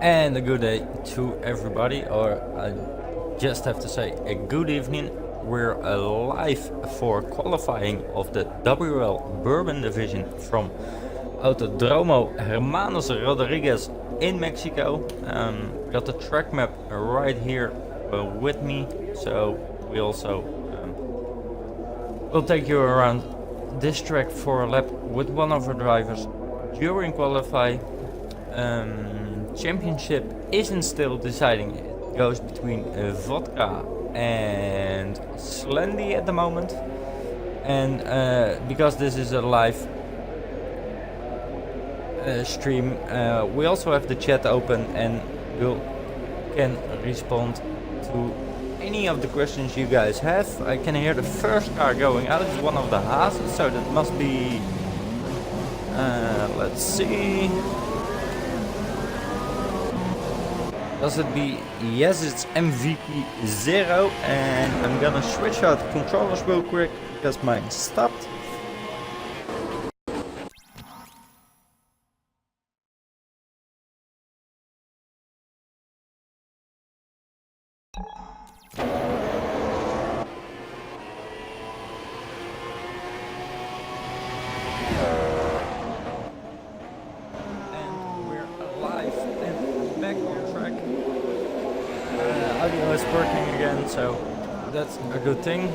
And a good day to everybody, or I just have to say a good evening. We're live for qualifying of the WL Bourbon division from Autodromo Hermanos Rodriguez in Mexico. Got the track map right here with me, so we also will take you around this track for a lap with one of our drivers during qualify. Championship isn't still deciding. It goes between vodka and Slendy at the moment, and because this is a live stream, we also have the chat open and you can respond to any of the questions you guys have. I can hear the first car going out. It's one of the Haas, so that must be let's see. Does it be? Yes, it's MVP 0, and I'm gonna switch out controllers real quick because mine stopped. Audio is working again, so that's a good thing.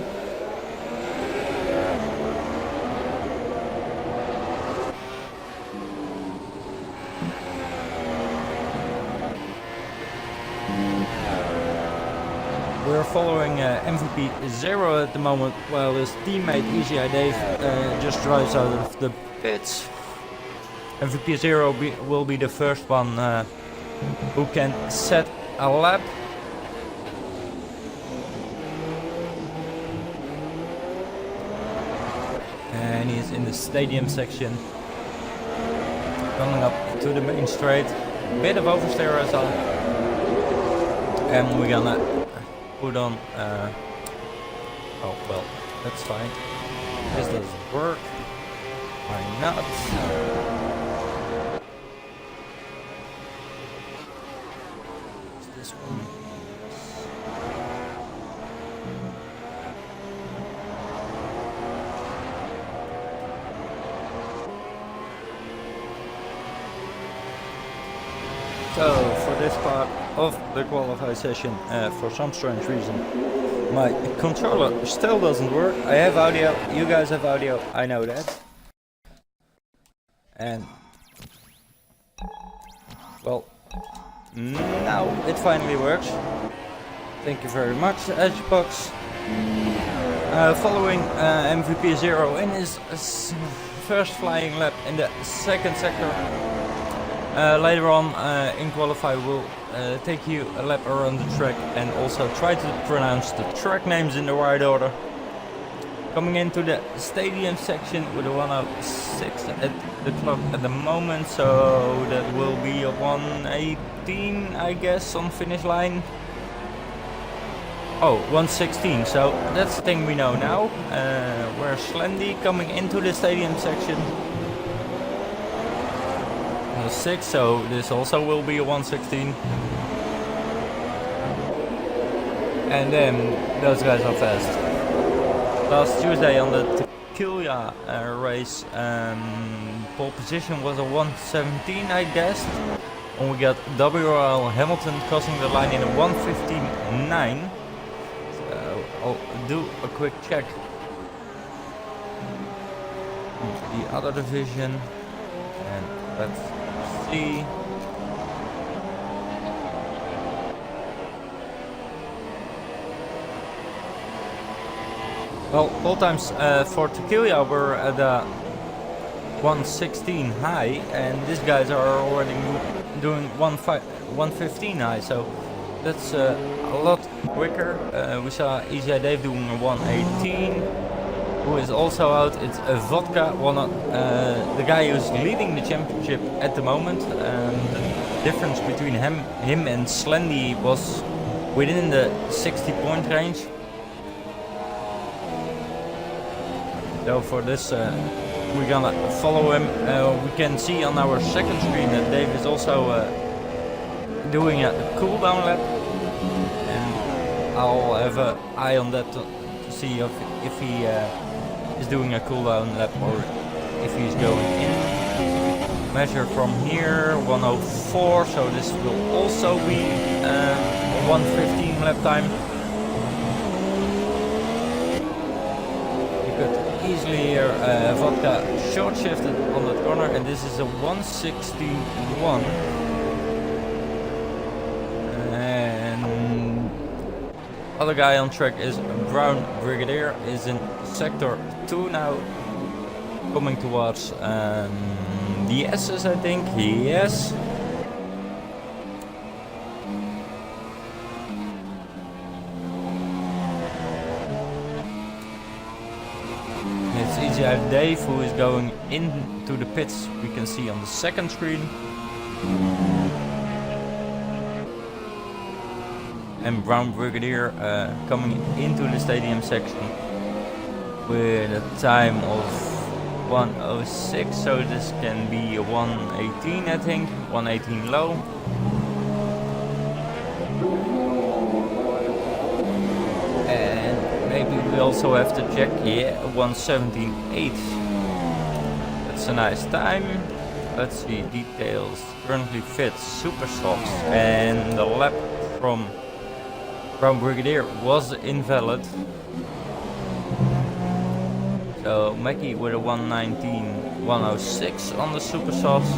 We're following MVP 0 at the moment, while his teammate ECI Dave just drives out of the pits. MVP 0 will be the first one who can set a lap. And he's in the stadium section, coming up to the main straight. Bit of oversteer as well, and we're gonna put on. Oh well, that's fine. This doesn't work. Why not? What's this one? So for this part of the qualify session, for some strange reason, my controller still doesn't work. I have audio, you guys have audio, I know that. And well, now it finally works. Thank you very much, Edgebox. Following MVP 0 in his first flying lap in the second sector. Later on in qualify we'll take you a lap around the track and also try to pronounce the track names in the right order. Coming into the stadium section with a 106 at the clock at the moment, so that will be a 118 I guess on finish line. Oh, 116, so that's the thing we know now. We're Slendy coming into the stadium section. 6, so this also will be a 116. And then those guys are fast. Last Tuesday on the Tequila race, pole position was a 117 I guessed, and we got WL Hamilton crossing the line in a 115.9. So I'll do a quick check the other division, and let's see. Well, all times for Tequila were at the 116 high, and these guys are already doing 115 high, so that's a lot quicker. We saw ECI Dave doing a 118. Who is also out. It's a vodka, the guy who's leading the championship at the moment. The difference between him and Slendy was within the 60-point range. So for this we're gonna follow him. We can see on our second screen that Dave is also doing a cooldown lap, and I'll have an eye on that to see if he is doing a cooldown lap or if he's going in. Measure from here 104, so this will also be 115 lap time. You could easily hear vodka short shifted on that corner, and this is a 161. And other guy on track is Brown Brigadier, is in sector 2 now, coming towards the S's, I think. Yes. It's easy. I have Dave, who is going into the pits. We can see on the second screen. And Brown Brigadier coming into the stadium section with a time of 106, so this can be a 118, I think, 118 low. And maybe we also have to check, yeah, 117.8. That's a nice time. Let's see, details, currently fit, super softs, and the lap from Brown Brigadier was invalid. So Mackie with a 119, 106 on the super softs.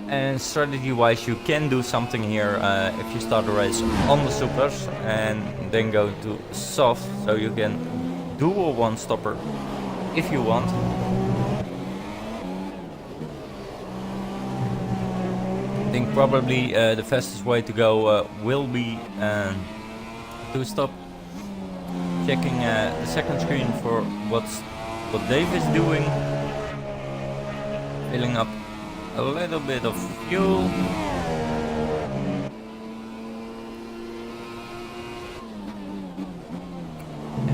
And strategy wise, you can do something here if you start a race on the supers and then go to soft, so you can do a one stopper if you want. I think probably the fastest way to go will be to stop. Checking the second screen for what Dave is doing, filling up a little bit of fuel.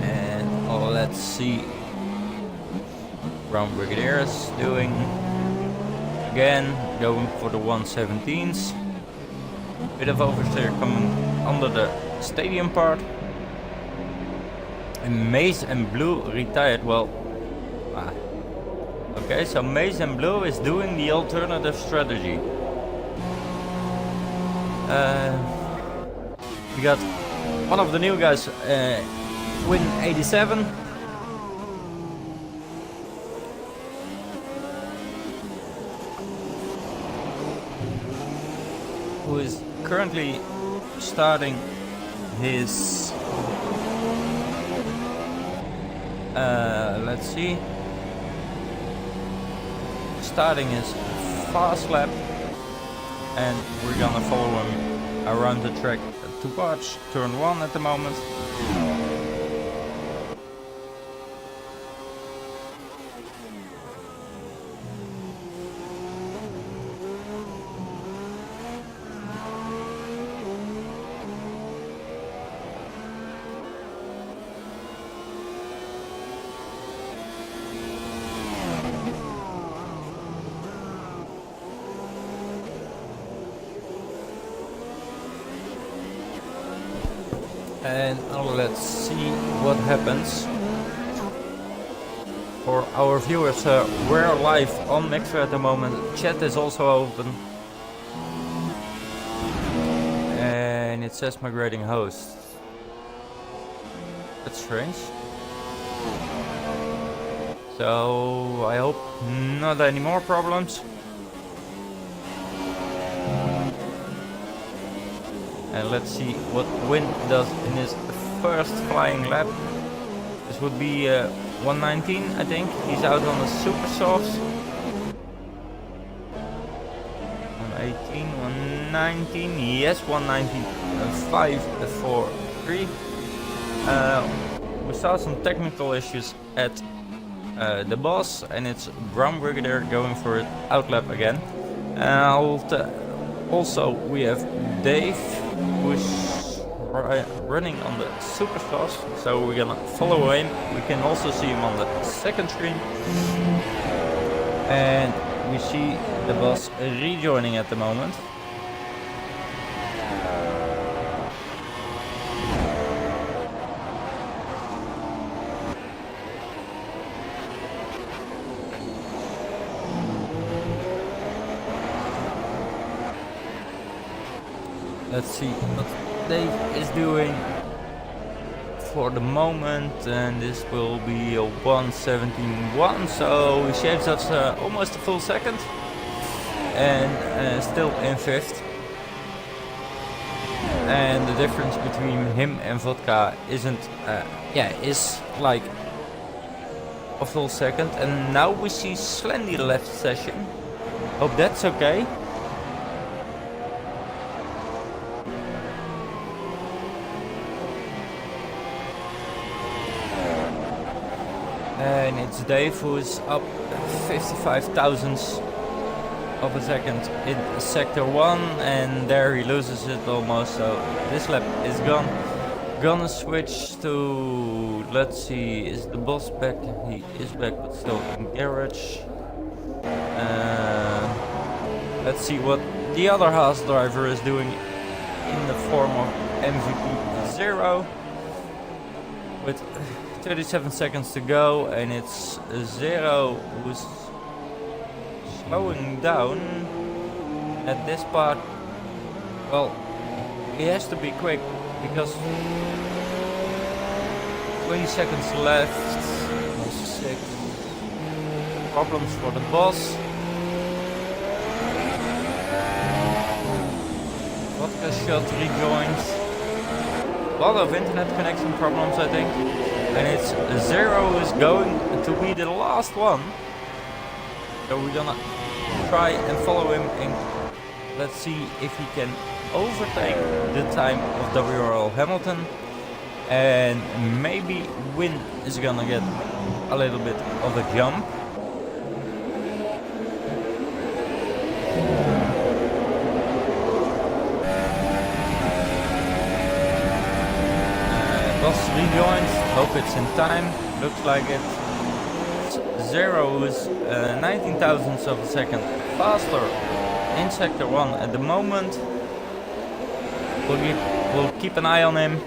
And let's see Brown Brigadier is doing. Again, going for the 117s. Bit of oversteer coming under the stadium part. And Maze and Blue retired. Well, okay, so Maze and Blue is doing the alternative strategy. We got one of the new guys, Win 87. Who is currently starting his let's see, starting his fast lap, and we're gonna follow him around the track towards turn 1 at the moment. And let's see what happens. For our viewers, we're live on Mixer at the moment. Chat is also open. And it says migrating host. That's strange. So I hope not any more problems. And let's see what Win does in his first flying lap. This would be 119, I think. He's out on the super softs. 118, 119, yes, 119, 5, 4, 3. We saw some technical issues at the boss, and it's Brown Brigadier going for it out lap again. Also, we have Dave, who is running on the super fast, so we're gonna follow him. We can also see him on the second screen. And we see the boss rejoining at the moment. Let's see what Dave is doing for the moment, and this will be a 1:17.1, so he shaves us almost a full second, and still in 5th. And the difference between him and Vodka isn't, is like a full second. And now we see Slendy left session. Hope that's okay. And it's Dave who's up 55 thousandths of a second in sector 1, and there he loses it almost, so this lap is gone. Gonna switch to, let's see, is the boss back? He is back, but still in garage. Let's see what the other Haas driver is doing in the form of MVP 0 with 37 seconds to go, and it's 0 who's slowing down at this part. Well, he has to be quick because 20 seconds left. 6 problems for the boss. Vodka shot rejoins. A lot of internet connection problems, I think. And it's 0 is going to be the last one. So we're gonna try and follow him, and let's see if he can overtake the time of WRL Hamilton, and maybe Win is gonna get a little bit of a jump. Boss rejoins, hope it's in time, looks like it. 0 is 19 thousandths of a second faster in sector 1 at the moment. We'll keep an eye on him.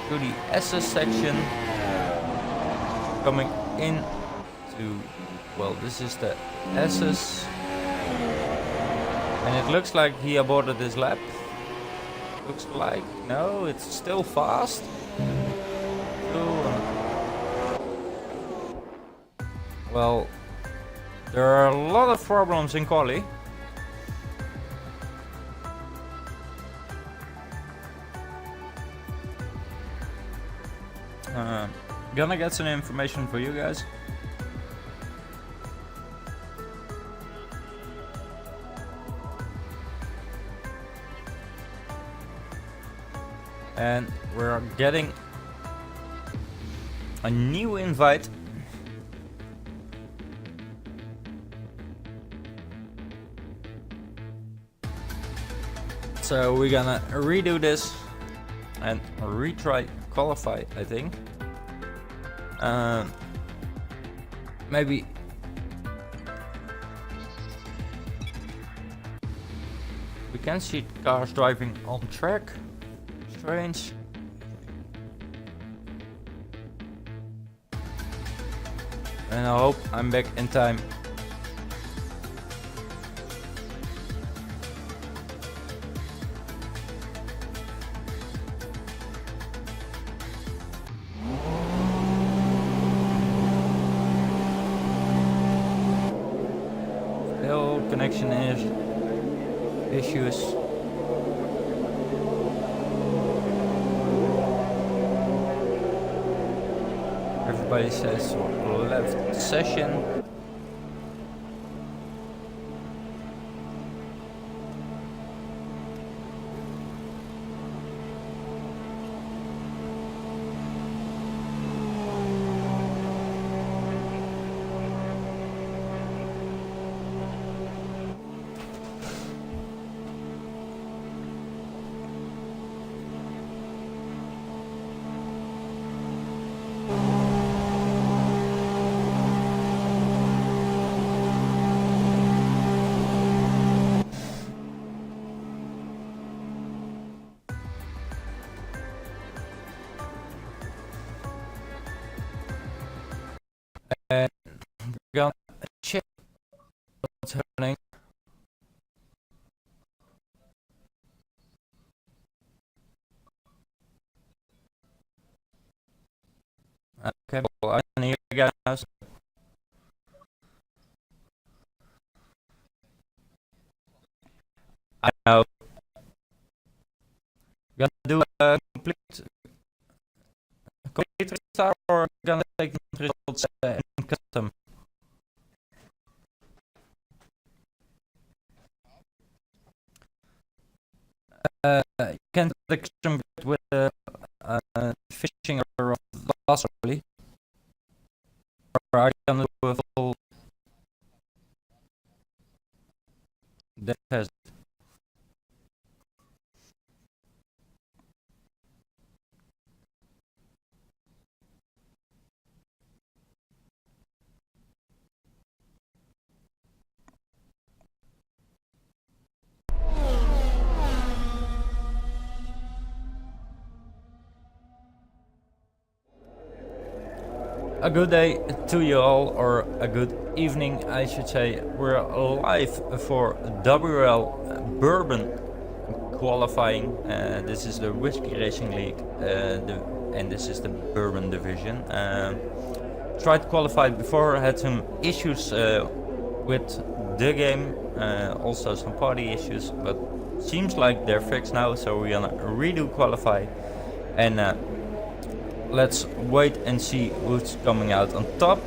To the SS section, coming in to, well, this is the SS, and it looks like he aborted his lap. Looks like, no, it's still fast. Well, there are a lot of problems in quali. Gonna get some information for you guys. And we're getting a new invite. So we're gonna redo this and retry qualify, I think. Maybe we can see cars driving on track. Strange. And I hope I'm back in time. Still connection issues. Everybody says left session. gonna check what's happening. Okay, well, I can hear you guys. I know. Gonna do a complete restart, or gonna take the results in custom. You can take custom with fishing or possibly. Or are you gonna do a full test? A good day to you all, or a good evening, I should say. We're live for WL Bourban qualifying. This is the Whisky Racing League, and this is the Bourban division. Tried to qualify before, had some issues with the game, also some party issues, but seems like they're fixed now, so we're gonna redo qualify, and let's wait and see who's coming out on top.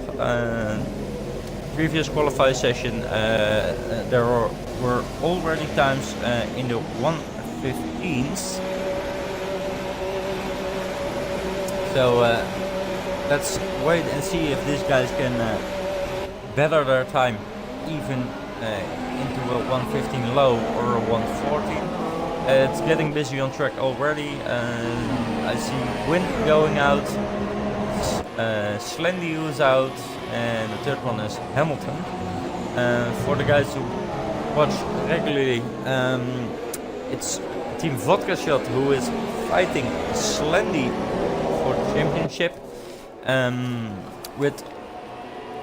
Previous qualify session, there were already times in the 1:15s. So let's wait and see if these guys can better their time, even into a 1:15 low or a 1:14. It's getting busy on track already. I see Wind going out, Slendy who's out, and the third one is Hamilton. For the guys who watch regularly, it's Team Vodka Shot who is fighting Slendy for the championship, with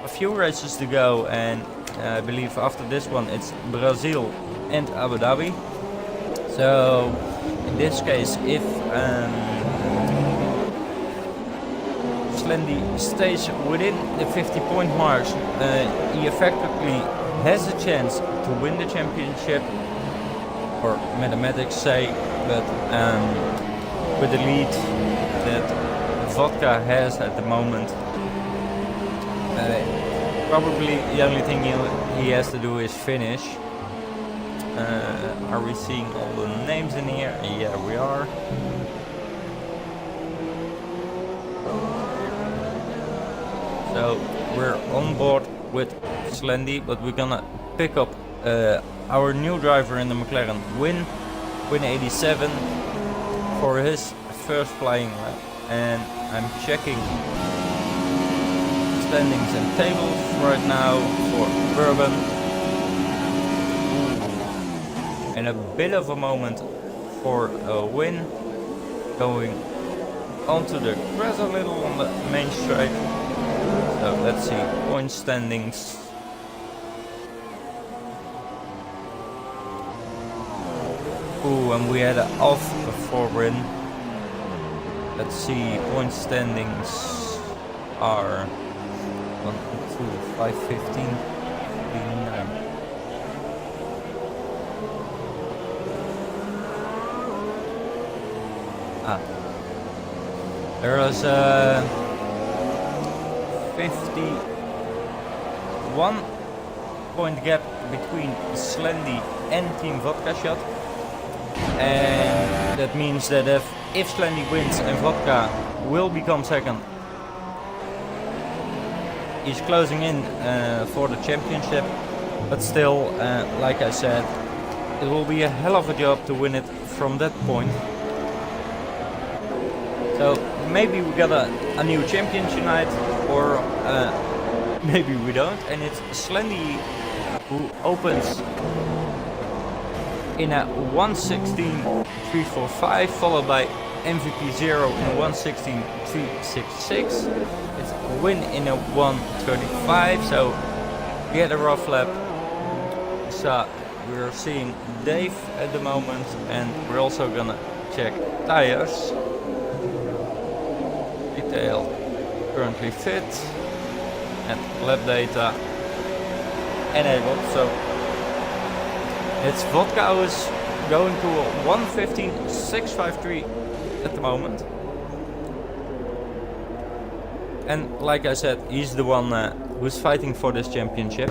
a few races to go, and I believe after this one it's Brazil and Abu Dhabi. So in this case, if Slendy stays within the 50-point mark, he effectively has a chance to win the championship, or mathematics say, but with the lead that Vodka has at the moment, probably the only thing he has to do is finish. Are we seeing all the names in here? Yeah, we are. So we're on board with Slendy, but we're gonna pick up our new driver in the McLaren, Win 87, for his first flying lap. And I'm checking standings and tables right now for Bourban. And a bit of a moment for a Win, going onto the grass a little on the main straight. So let's see, point standings. Ooh, and we had an off for Win. Let's see, point standings are 1, 2, 5, 15, 9. There was a 51 point gap between Slendy and Team Vodka Shot, and that means that if Slendy wins and Vodka will become second, he's closing in for the championship. But still, like I said, it will be a hell of a job to win it from that point. So maybe we got a new champion tonight, or maybe we don't, and it's Slendy who opens in a 1:16.345, followed by MVP 0 in a 1:16.366. It's Win in a 1:35, so He had a rough lap. So we're seeing Dave at the moment, and we're also gonna check tires. Detail currently fit, and lap data enabled. So it's vodka is going to a 1:15.653 at the moment. And like I said, he's the one who's fighting for this championship.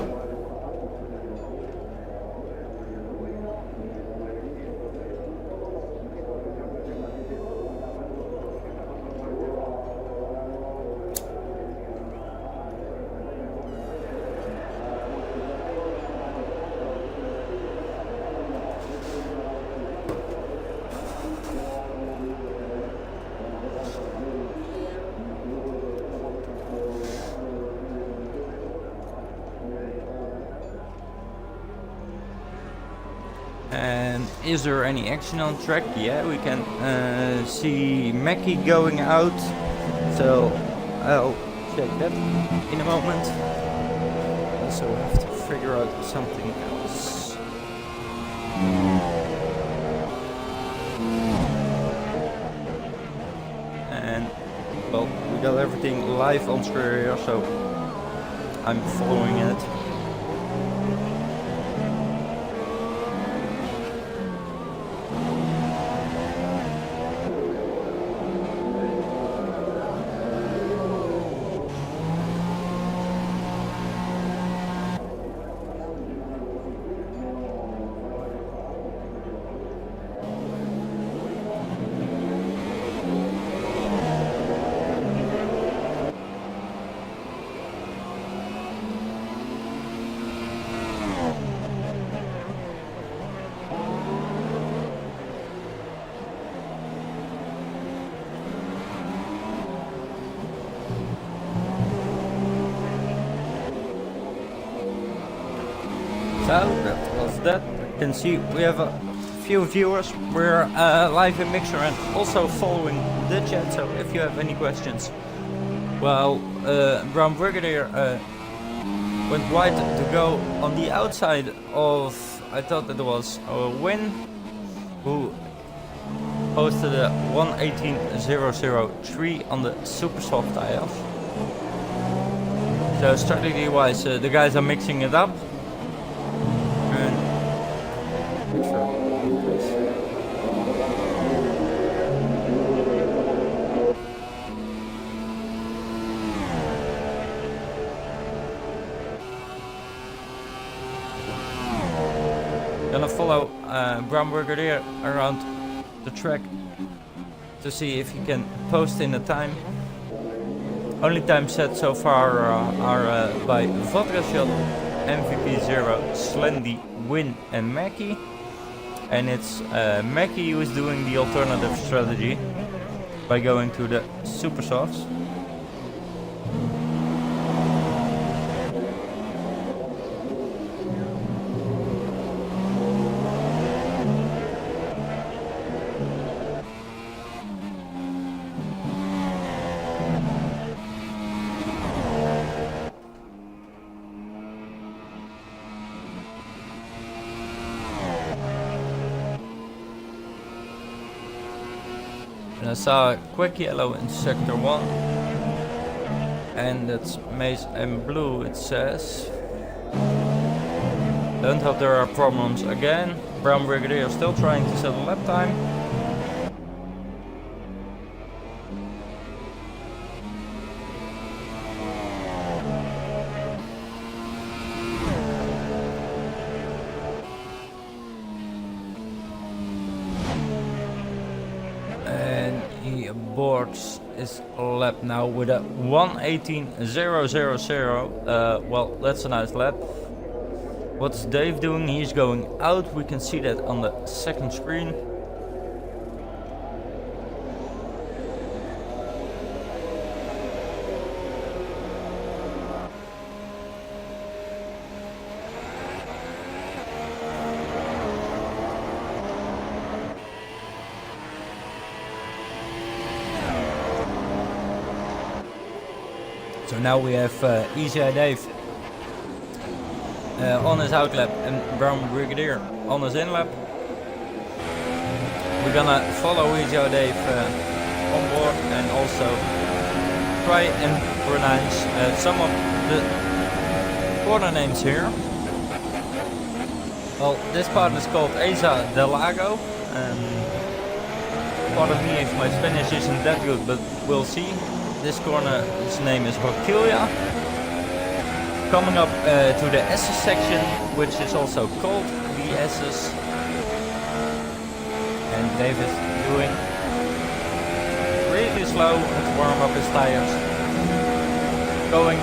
And is there any action on track? Yeah, we can see Mackie going out, so I'll check that in a moment. Also have to figure out something else. And well, we got everything live on screen here, so I'm following it. So that was that. You can see we have a few viewers. We're live in Mixer and also following the chat. So if you have any questions, well, Brown Brigadier went wide to go on the outside of, I thought that it was Win, who posted a 1:18.003 on the super soft tires. So strategy wise, the guys are mixing it up. Gonna follow Brown Brigadier around the track to see if he can post in the time. Only time set so far are by Vodka Shot, MVP Zero, Slendy, Win and Mackie. And it's Mackie who is doing the alternative strategy by going to the super softs. And I saw a quick yellow in sector 1, and that's maize and blue, it says. Don't hope there are problems again. Brown Brigadier still trying to set a lap time. Boards is lap now with a 1:18.000. Well, that's a nice lap. What's Dave doing? He's going out. We can see that on the second screen. So now we have Easy Eye Dave on his out lap and Brown Brigadier on his in lap. We're gonna follow Ejo Dave on board and also try and pronounce some of the corner names here. Well, this part is called Eza del Lago. Pardon me if my Spanish isn't that good, but we'll see. This corner's name is Roquilia. Coming up to the SS section, which is also called the SS. And Dave is doing really slow to warm up his tires. Coming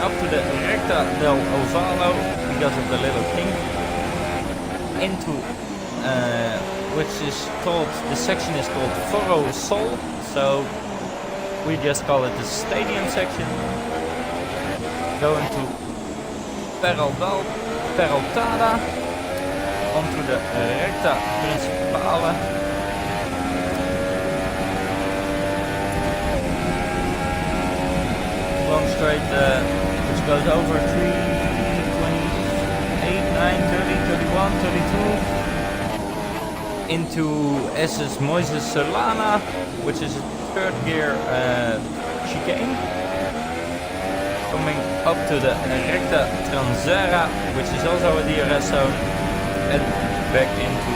up to the Recta del Ovalo because of the little kink. Into which is called, the section is called Foro Sol, so we just call it the stadium section. Going to Peraltada, onto the Recta Principale. Long straight, which goes over 328, 9, 30, 31, 32. Into SS Moises Solana, which is a third gear chicane. Coming up to the Recta Transera, which is also a DRS zone, and back into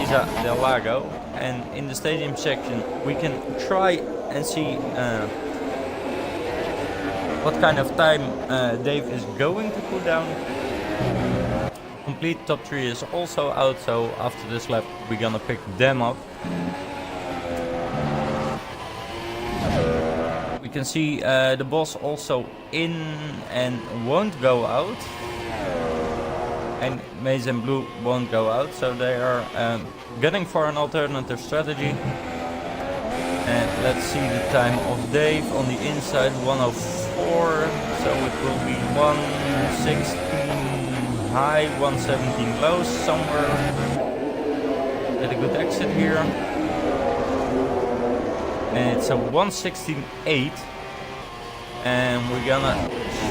Eza del Lago. And in the stadium section we can try and see what kind of time Dave is going to put down. Complete top 3 is also out, so after this lap we're gonna pick them up. We can see the boss also in and won't go out, and Maize and Blue won't go out, so they are gunning for an alternative strategy. And let's see the time of Dave on the inside, 104, so it will be 116 high, 117 low, somewhere. Get a good exit here. And it's a 116.8. And we're gonna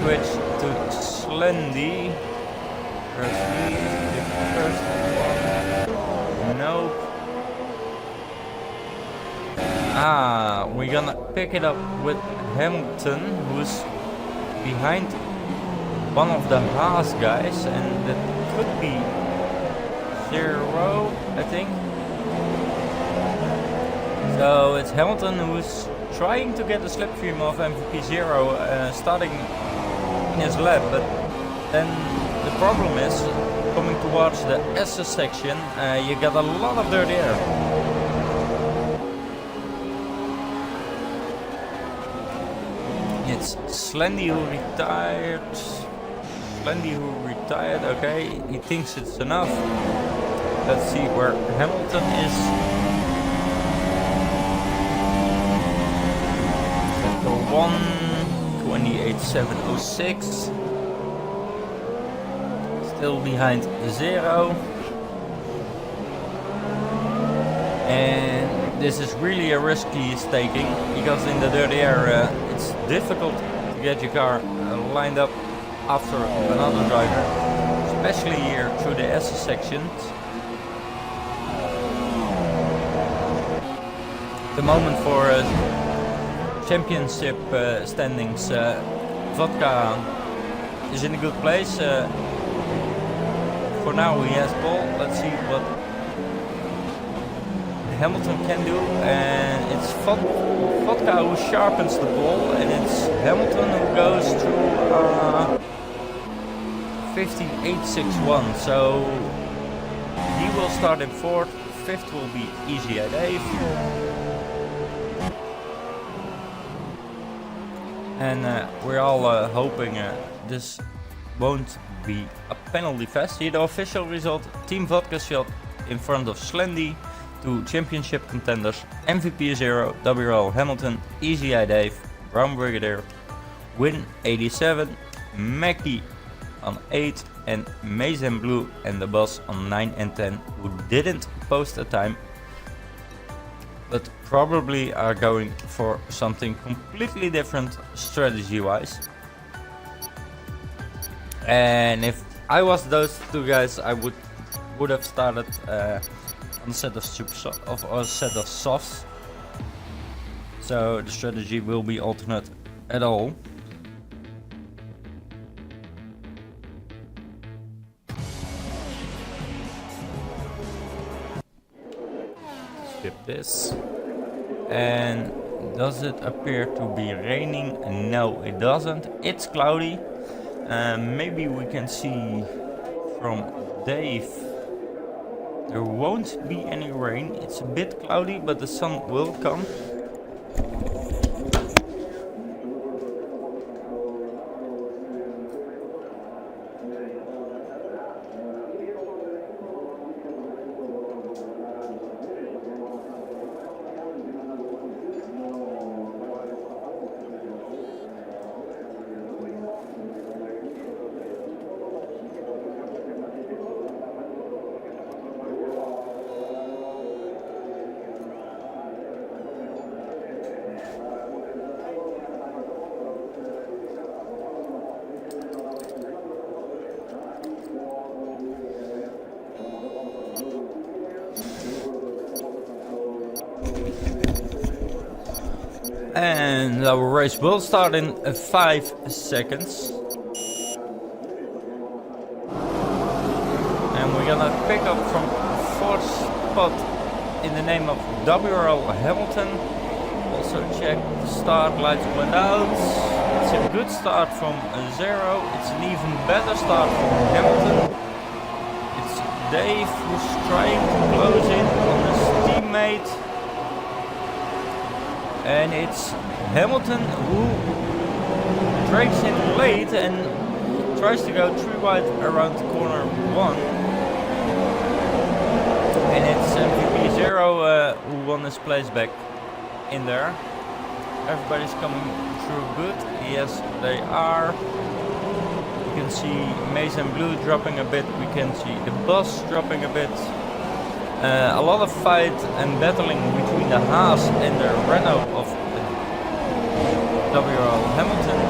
switch to Slendy. First lead, the first one. Nope. We're gonna pick it up with Hamilton, who's behind one of the Haas guys, and that could be 0, I think. So it's Hamilton who's trying to get the slipstream of MVP 0 starting in his lap, but then the problem is coming towards the SS section, you got a lot of dirty air. It's Slendy who retired. Okay, he thinks it's enough. Let's see where Hamilton is. Sector 1, 28.706. Still behind 0. And this is really a risky staking, because in the dirty area it's difficult to get your car lined up after another driver, especially here through the SS sections. The moment for championship standings, Vodka is in a good place. For now he has ball. Let's see what Hamilton can do, and it's Vodka who sharpens the ball, and it's Hamilton who goes through 15.861, so he will start in 4th, 5th will be Easy Dave, and we're all hoping this won't be a penalty fest. Here the official result: Team Vodka shot in front of Slendy, to championship contenders MVP 0, WL Hamilton, Easy Dave, Brown Brigadier, Win 87, Mackie on 8, and Maize and Blue and the boss on 9 and 10, who didn't post a time, but probably are going for something completely different strategy wise. And if I was those two guys, I would have started on a set of or a set of softs. So the strategy will be alternate at all. Skip this. And does it appear to be raining? No, it doesn't. It's cloudy. Maybe we can see from Dave. There won't be any rain. It's a bit cloudy, but the sun will come. And our race will start in 5 seconds. And we're gonna pick up from 4th spot in the name of WRL Hamilton. Also check the start lights went out. It's a good start from 0. It's an even better start from Hamilton. It's Dave who's trying to close in on his teammate. And it's Hamilton who breaks in late and tries to go 3 wide around corner 1. And it's MVP 0 who won his place back in there. Everybody's coming through good. Yes, they are. You can see Maize and Blue dropping a bit. We can see the bus dropping a bit. A lot of fight and battling between the Haas and the Renault of WRL Hamilton.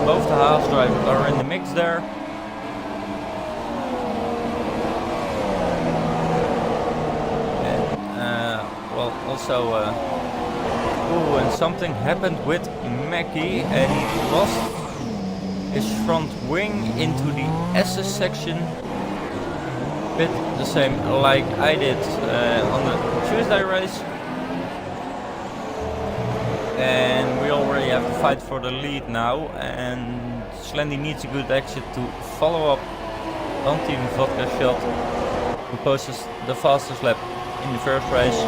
Both the Haas drivers are in the mix there. And well, also, and something happened with Mackie, and he lost his front wing into the SS section. Bit the same like I did on the Tuesday race. And we already have to fight for the lead now, and Slendy needs a good exit to follow up on Team Vodka Shot, who posts the fastest lap in the first race.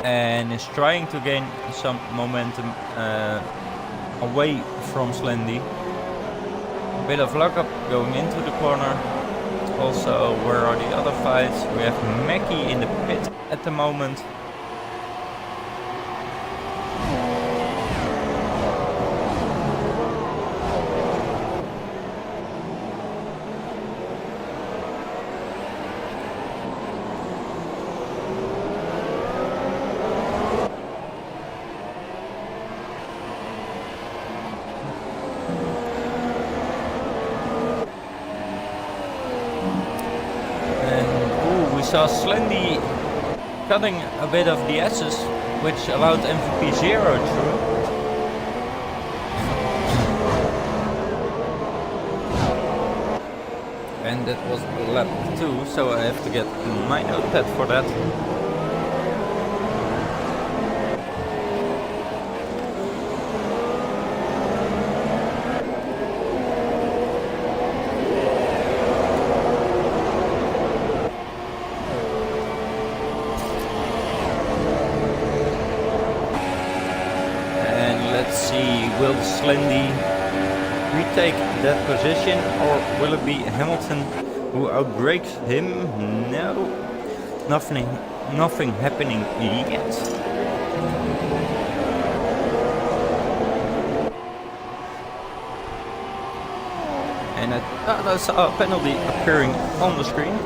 And is trying to gain some momentum away from Slendy. Bit of luck up going into the corner. Also, where are the other fights? We have Mackie in the pit at the moment. Saw Slendy cutting a bit of the S's, which allowed MVP 0 through. And that was lap 2, so I have to get my notepad for that. Will Slendy retake that position, or will it be Hamilton who outbreaks him? No, nothing happening yet. And I saw a penalty appearing on the screen.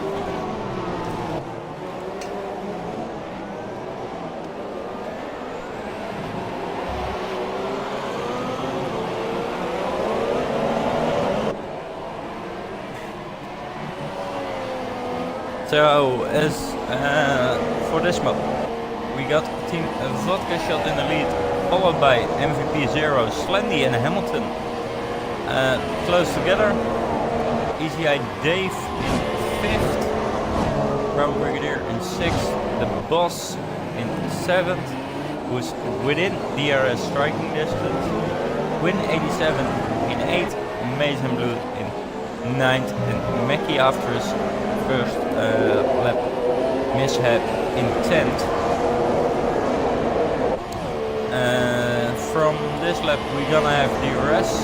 So as for this map, we got Team Vodka Shot in the lead, followed by MVP Zero, Slendy and Hamilton close together. Easy Eye Dave in 5th, Brown Brigadier in 6th, the Boss in 7th, who's within DRS striking distance, Win 87 in 8th, Mason Blue in 9th, and Mackie after his first lap mishap in 10th. From this lap we're gonna have DRS,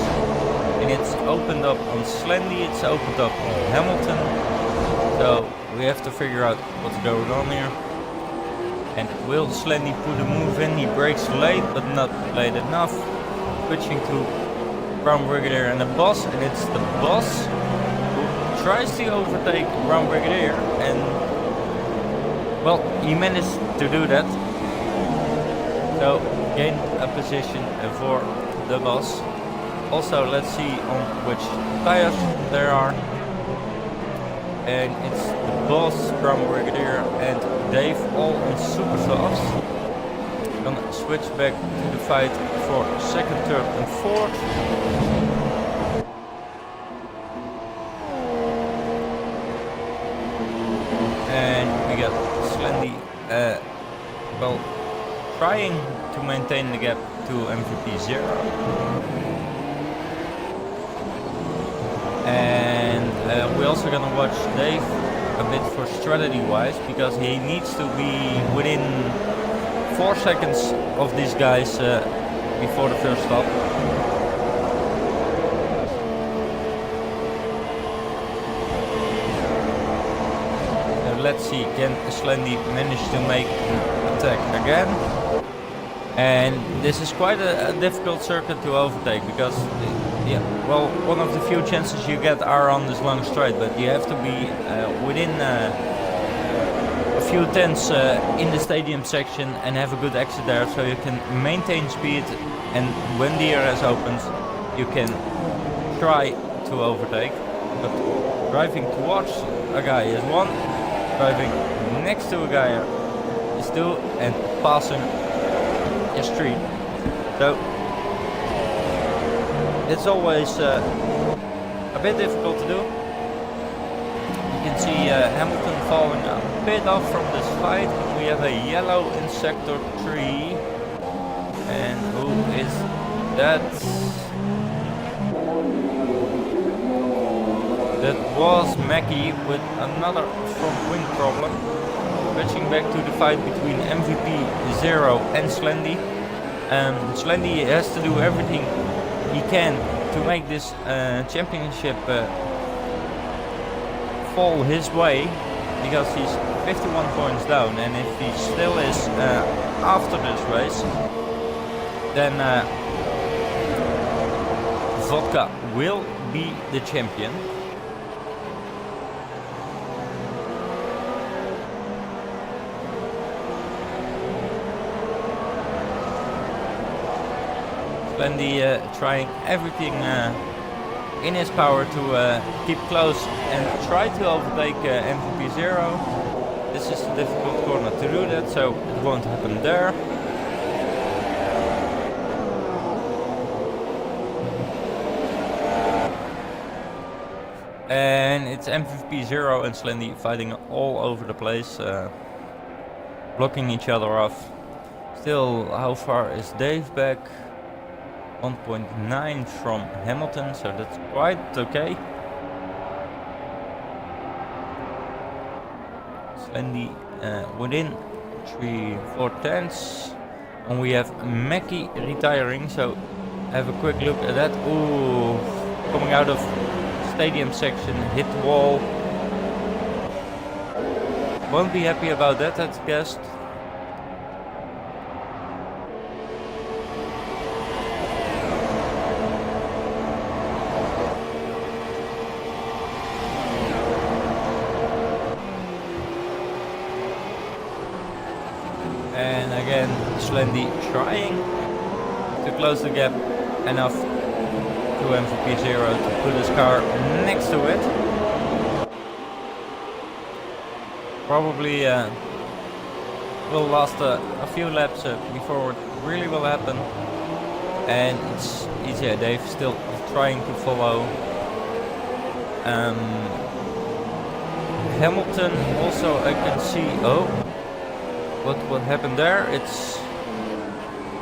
and it's opened up on Slendy, it's opened up on Hamilton, so we have to figure out what's going on here. And will Slendy put a move in? He brakes late, but not late enough. Switching to Brown Brigadier and the Boss, and it's the Boss who tries to overtake Brown Brigadier, and well, he managed to do that. So gained a position for the Boss. Also, let's see on which tires there are. And it's the Boss, Brown Brigadier and Dave all on super softs. Gonna switch back to the fight for 2nd, 3rd and 4th. And we got Slendy well, trying to maintain the gap to MVP Zero. And we're also gonna watch Dave a bit for strategy wise, because he needs to be within 4 seconds of these guys before the first stop. Let's see, can Slendy manage to make an attack again? And this is quite a difficult circuit to overtake, because yeah, well, one of the few chances you get are on this long straight, but you have to be within a few tenths in the stadium section and have a good exit there, so you can maintain speed, and when the DRS opens you can try to overtake. But driving towards a guy is 1, driving next to a guy is 2, and passing is 3. So it's always a bit difficult to do. You can see Hamilton falling a bit off from this fight. We have a yellow in sector 3. And who is that? That was Mackie with another front wing problem. Switching back to the fight between MVP Zero and Slendy. Slendy has to do everything he can to make this championship fall his way, because he's 51 points down, and if he still is after this race, then Vodka will be the champion. Slendy trying everything in his power to keep close and try to overtake MVP Zero. This is a difficult corner to do that, so it won't happen there. And it's MVP Zero and Slendy fighting all over the place, blocking each other off. Still, how far is Dave back? 1.9 from Hamilton, so that's quite okay. Slendy within 3/4 tenths, and we have Mackie retiring, so have a quick look at that. Ooh, coming out of stadium section, hit the wall. Won't be happy about that, I guess. And again, Slendy trying to close the gap enough to MVP Zero to put his car next to it. Probably will last a few laps before it really will happen. And it's easier. Dave still trying to follow. Hamilton also I can see. Oh, what happened there? It's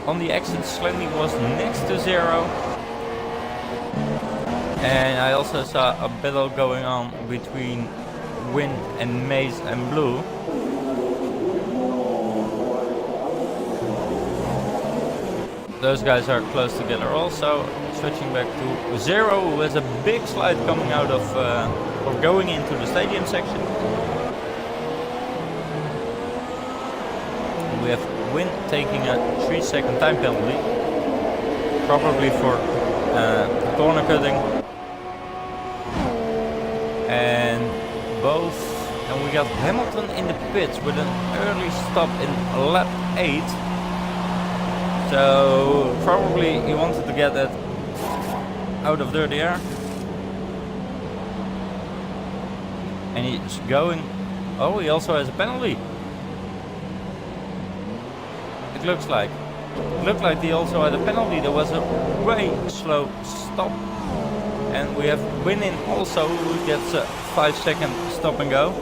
on the exit. Slendy was next to zero. And I also saw a battle going on between Win and Maze and Blue. Those guys are close together also. Switching back to Zero, who has a big slide coming out of, or going into the stadium section. We have Win taking a 3-second time penalty. Probably for corner cutting. And we got Hamilton in the pits with an early stop in lap 8. So probably he wanted to get that out of dirty air. And he's going. Oh, he also has a penalty. It looks like. It looked like he also had a penalty. There was a way slow stop. And we have Win also, who gets a 5-second stop and go.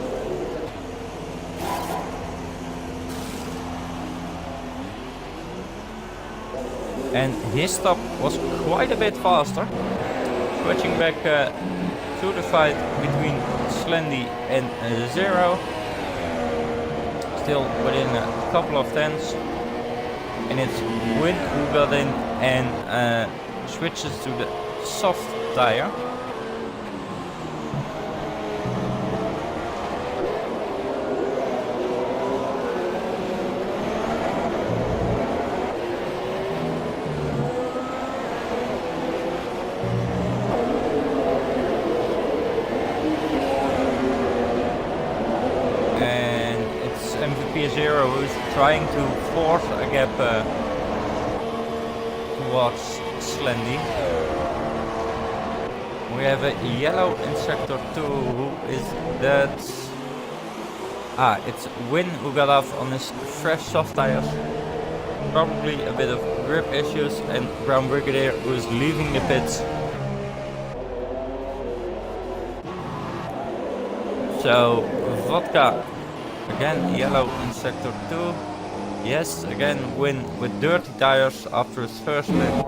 And his stop was quite a bit faster. Switching back to the fight between Slendy and Zero. Still within a couple of tenths. And it's Win who got in and switches to the soft tire. And it's MVP Zero who's trying to force a gap towards Slendy. We have a yellow in sector 2, who is that? It's Win who got off on his fresh soft tires. Probably a bit of grip issues, and Brown Brigadier who is leaving the pits. So Vodka, again yellow in sector 2. Yes, again Win with dirty tires after his first lap.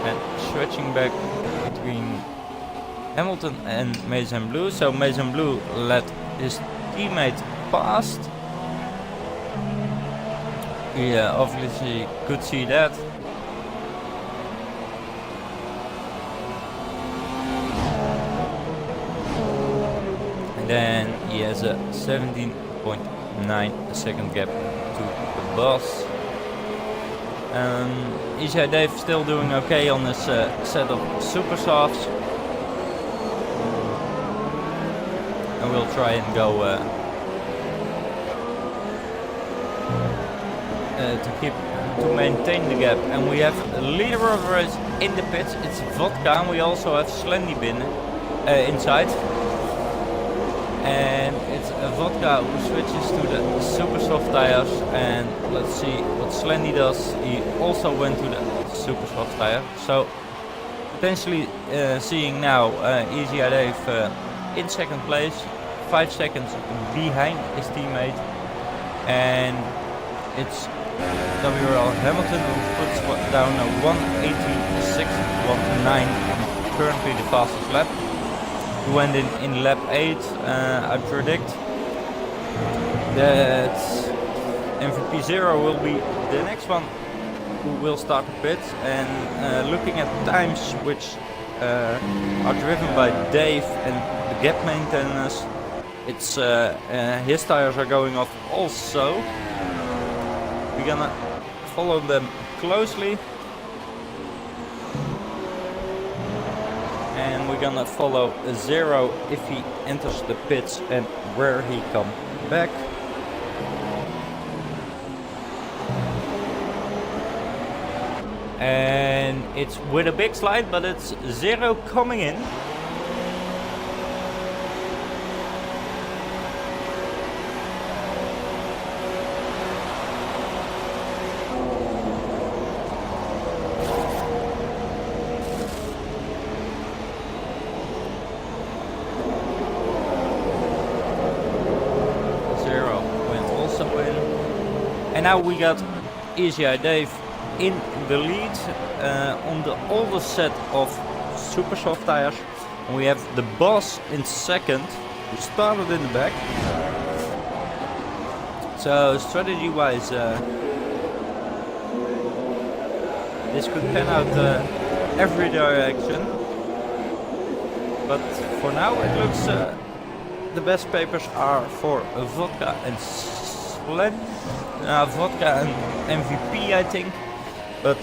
And switching back between Hamilton and Maze and Blue. So Maze and Blue let his teammate past. Yeah, obviously could see that. And then he has a 17.9 second gap to the boss. Easy Dave still doing okay on this set of super softs. And we'll try and go to maintain the gap. And we have a leader of the race in the pits. It's Vodka, and we also have Slendy bin inside. And it's Vodka who switches to the super soft tires. And let's see what Slendy does. He also went to the super soft tire. So potentially seeing now Easy Dave in second place, 5 seconds behind his teammate. And it's WRL Hamilton who puts down a 1:18.619, currently the fastest lap. He went in lap 8. I predict that MVP Zero will be the next one who will start the pit. And looking at times which are driven by Dave and the gap maintenance, it's his tires are going off also. We're gonna follow them closely. And we're gonna follow Zero if he enters the pits and where he comes back. And it's with a big slide, but it's Zero coming in. now we got Easy Eye Dave in the lead on the oldest set of super soft tires. And we have the boss in second, who started in the back. So strategy wise, this could pan out every direction. But for now it looks the best papers are for Vodka and Sled. Vodka and MVP, I think. But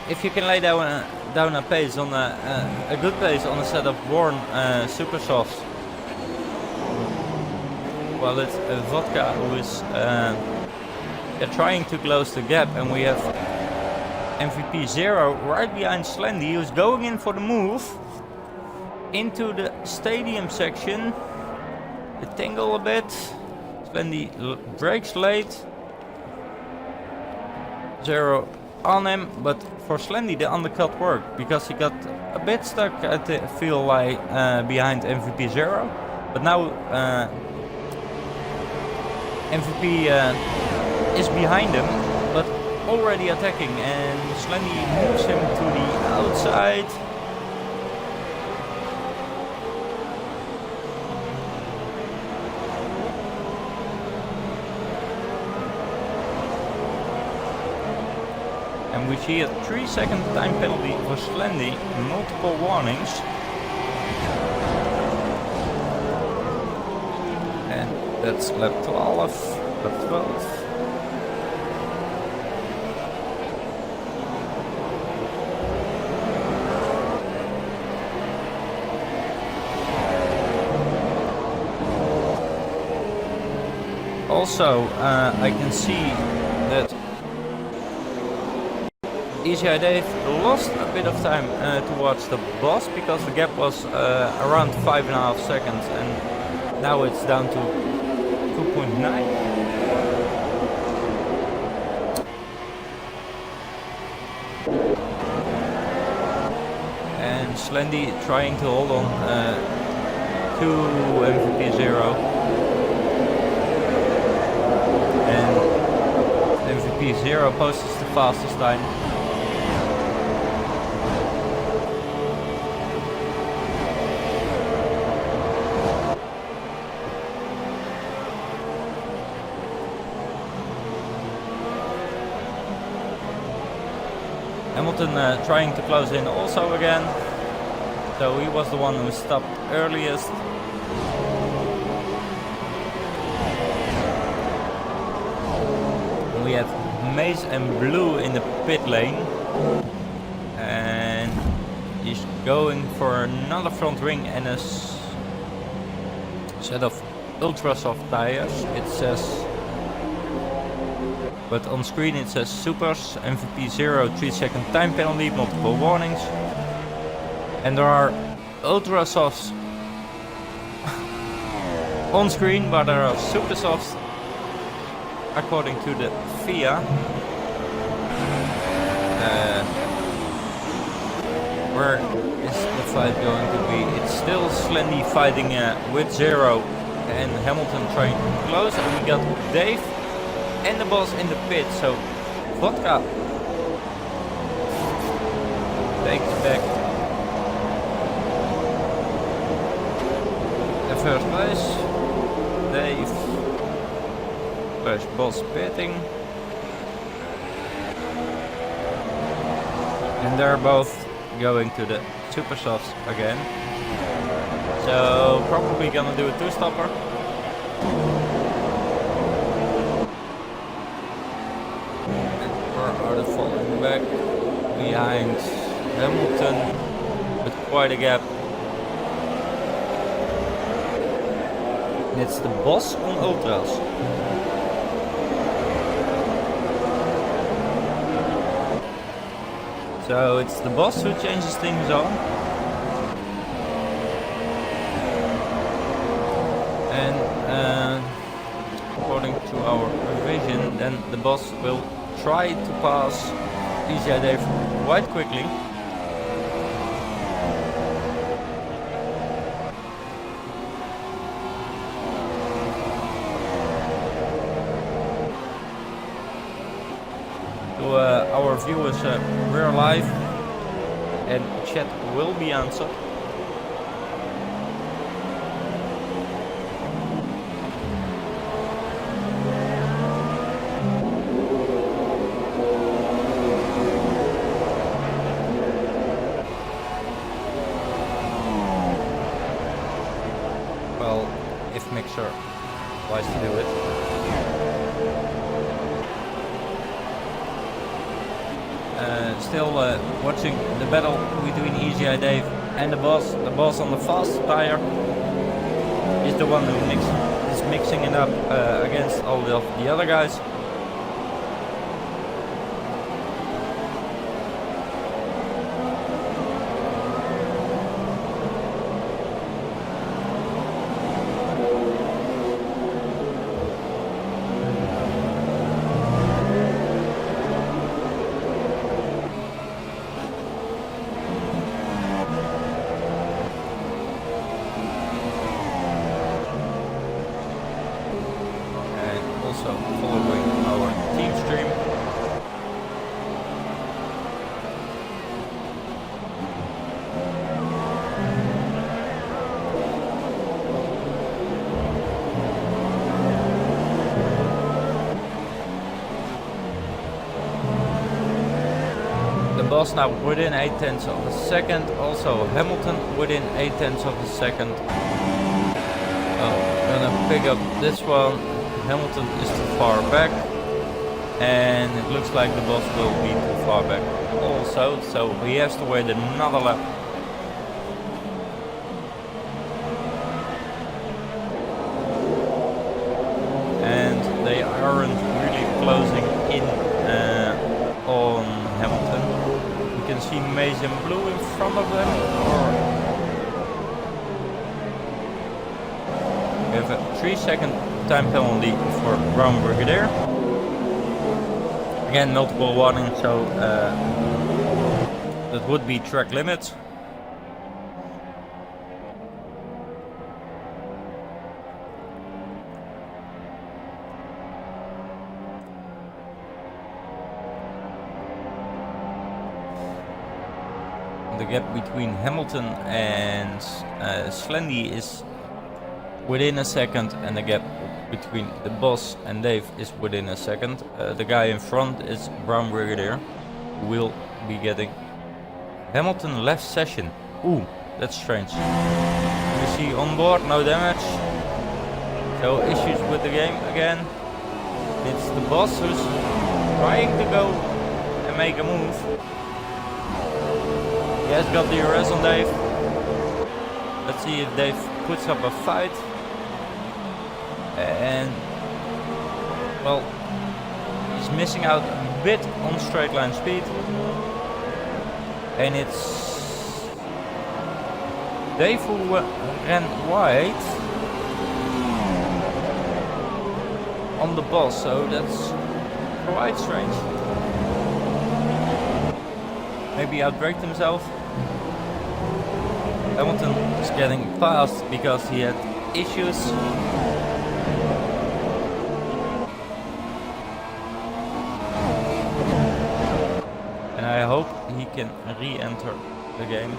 if you can lay down a pace on a good pace on a set of worn super softs, well, it's Vodka who is trying to close the gap, and we have MVP 0 right behind Slendy, who's going in for the move into the stadium section. They tangle a bit. Slendy brakes late. 0 on him, but for Slendy the undercut worked because he got a bit stuck, I feel like, behind MVP 0. But now MVP is behind him, but already attacking, and Slendy moves him to the outside. And we see a 3-second time penalty for Slendy, multiple warnings. And that's lap 12, lap 12. Also, I can see that Easy Eye Dave lost a bit of time towards the boss because the gap was around 5.5 seconds, and now it's down to 2.9. And Slendy trying to hold on to MVP 0. And MVP 0 posts the fastest time. Hamilton trying to close in also again. So he was the one who stopped earliest. We have Mace and Blue in the pit lane, and he's going for another front wing and a set of ultra soft tires. It says, but on screen it says Supers, MVP 0, 3-second time penalty, multiple warnings, and there are ultra softs on screen, but there are super softs according to the FIA. Where is the fight going to be? It's still Slendy fighting with 0 and Hamilton trying to close, and we got Dave and the boss in the pit. So Vodka takes back the first place. Dave / boss pitting, and they're both going to the super softs again. So probably gonna do a 2-stopper. And where are they falling back? Behind Hamilton with quite a gap. And it's the boss on ultras. So it's the boss who changes things on. And according to our revision, then the boss will try to pass Easy Eye Dave quite quickly. viewers, we're live and chat will be answered. Well, if Mixer wants to do it. Still watching the battle between Easy Dave and the boss. The boss on the fast tire is the one who is mixing it up against all of the other guys. Following our team stream. The boss now within 8/10 of a second, also Hamilton within 8/10 of a second. Gonna pick up this one. Hamilton is too far back, and it looks like the boss will be too far back also, so he has to wait another lap. And they aren't really closing in on Hamilton. You can see Maize and Blue in front of them, we have a 3-second time penalty for Brown Brigadier. Again, multiple warning, so that would be track limits. The gap between Hamilton and Slendy is within a second, and the gap between the boss and Dave is within a second. The guy in front is Brown Brigadier, who will be getting Hamilton left session. Ooh, that's strange. You see on board, no damage. So issues with the game again. It's the boss who's trying to go and make a move. He has got the arrest on Dave. Let's see if Dave puts up a fight. And well, he's missing out a bit on straight line speed, and it's Dave who ran wide on the boss, so that's quite strange. Maybe outbraked himself. Hamilton is getting past because he had issues. I hope he can re-enter the game.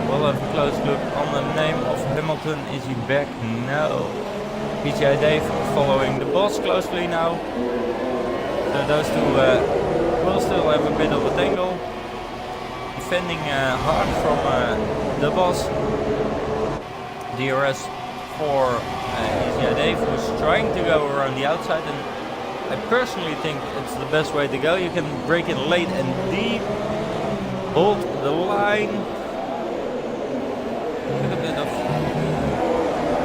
We'll have a close look on the name of Hamilton. Is he back? No. PGI Dave following the boss closely now. So those two will still have a bit of a tangle. Defending hard from the boss. DRS for Easy Dave, who's trying to go around the outside, and I personally think it's the best way to go. You can break it late and deep, hold the line, a bit of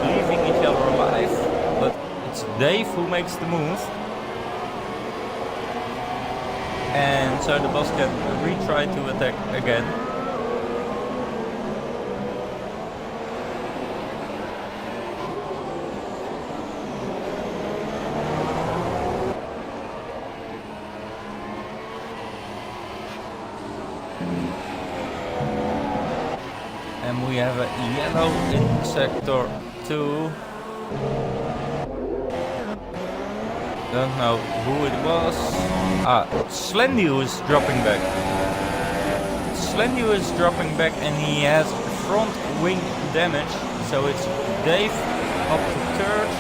leaving each other alive, but it's Dave who makes the move. And so the boss can retry to attack again. have a yellow in sector 2. Don't know who it was. Slendy who is dropping back. Slendy who is dropping back and he has front wing damage. So it's Dave up to third.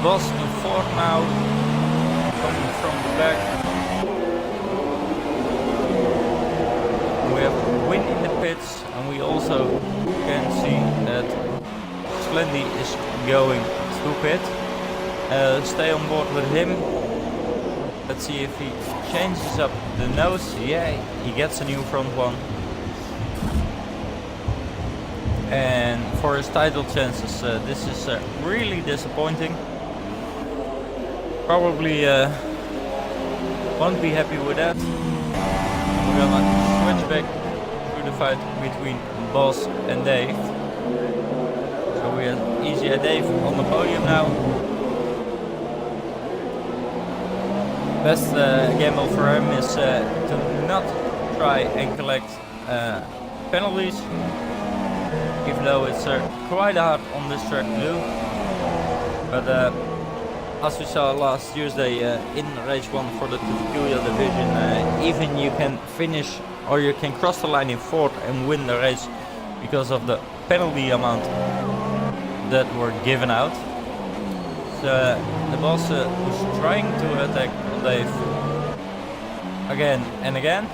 Boss in fourth now. Coming from the back. We have Win in the pits and we also can see that Slendy is going through pit. Stay on board with him. Let's see if he changes up the nose. Yeah, he gets a new front one. And for his title chances, this is really disappointing. Probably won't be happy with that. We're gonna switch back to the fight between Boss and Dave. So we have Easy Dave on the podium now. Best gamble for him is to not try and collect penalties, even though it's quite hard on this track to do. But as we saw last Tuesday in race 1 for the Tequila division, even you can finish or you can cross the line in 4th and win the race because of the penalty amount that were given out. So the boss was trying to attack Dave again and again.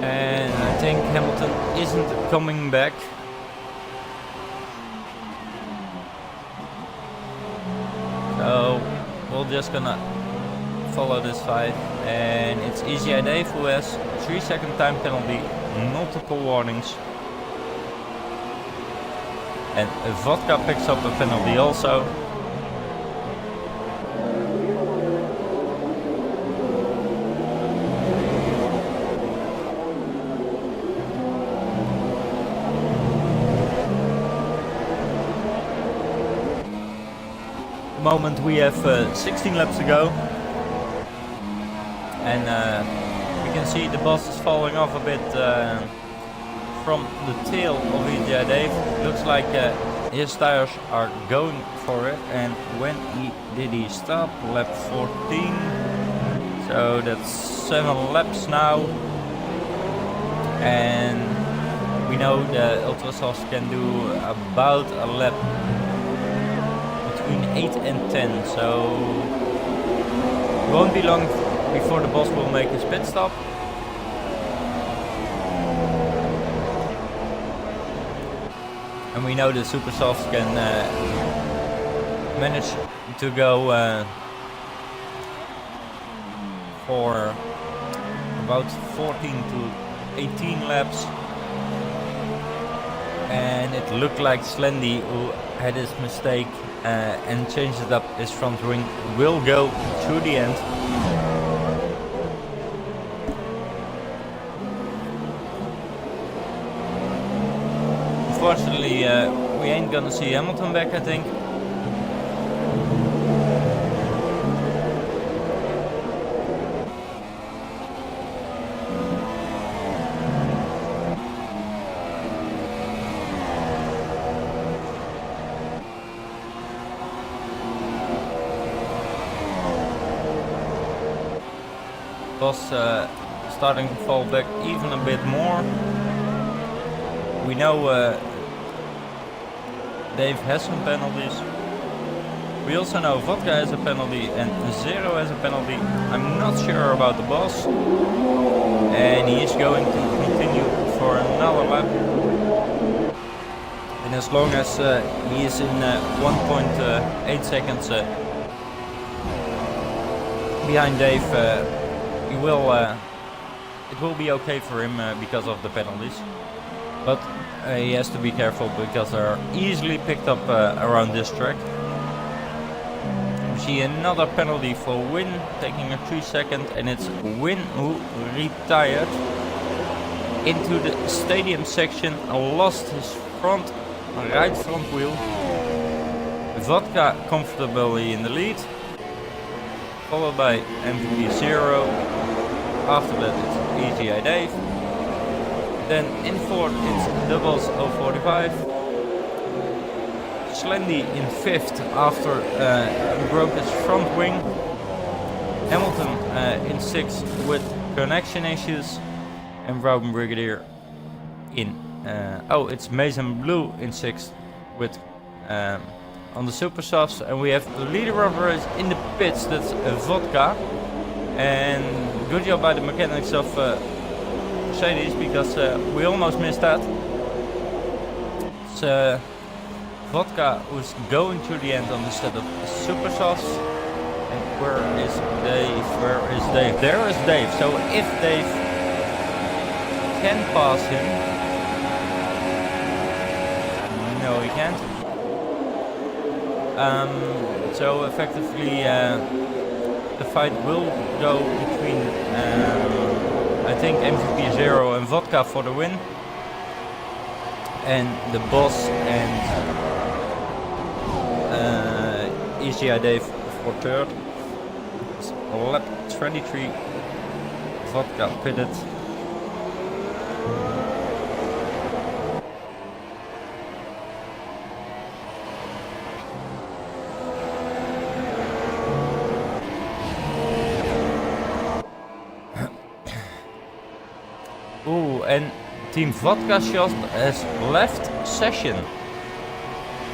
And I think Hamilton isn't coming back. So we're just gonna follow this fight, and it's Easy Dave who has 3-second time penalty, multiple warnings, and Vodka picks up a penalty also. Moment we have 16 laps to go, and we can see the boss is falling off a bit from the tail of EJ Dave. Looks like his tires are going for it, and when did he stop? Lap 14, so that's 7 laps now, and we know the Ultrasofts can do about a lap between 8 and 10, so it won't be long before the boss will make his pit stop. And we know the Super Softs can manage to go for about 14 to 18 laps. And it looked like Slendy, who had his mistake and changed it up his front wing, will go through the end. Unfortunately, we ain't gonna see Hamilton back, I think. Boss starting to fall back even a bit more. We know Dave has some penalties. We also know Vodka has a penalty and Zero has a penalty. I'm not sure about the boss. And he is going to continue for another lap. And as long as he is in 1.8 seconds behind Dave, it will be okay for him because of the penalties. But he has to be careful because they are easily picked up around this track. We see another penalty for Win, taking a 3 second, and it's Win who retired. into the stadium section, lost his right front wheel. Vodka comfortably in the lead, followed by MVP 0. After that it's Easy Eye Dave. Then in fourth it's Doubles 045. Slendy in fifth after he broke his front wing. Hamilton in sixth with connection issues. And Bourban Brigadier in it's Mason Blue in sixth with on the super softs, and we have the leader of the race in the pits. That's Vodka, and good job by the mechanics of Mercedes, because we almost missed that. It's Vodka who's going to the end on the set of super softs. And where is Dave? There is Dave. So if Dave can pass him, no, he can't. So effectively the fight will go between I think MVP 0 and Vodka for the win, and the boss and Easy Eye Dave for third. It's lap 23, Vodka pitted. Ooh, and Team Vodka Shot has left session,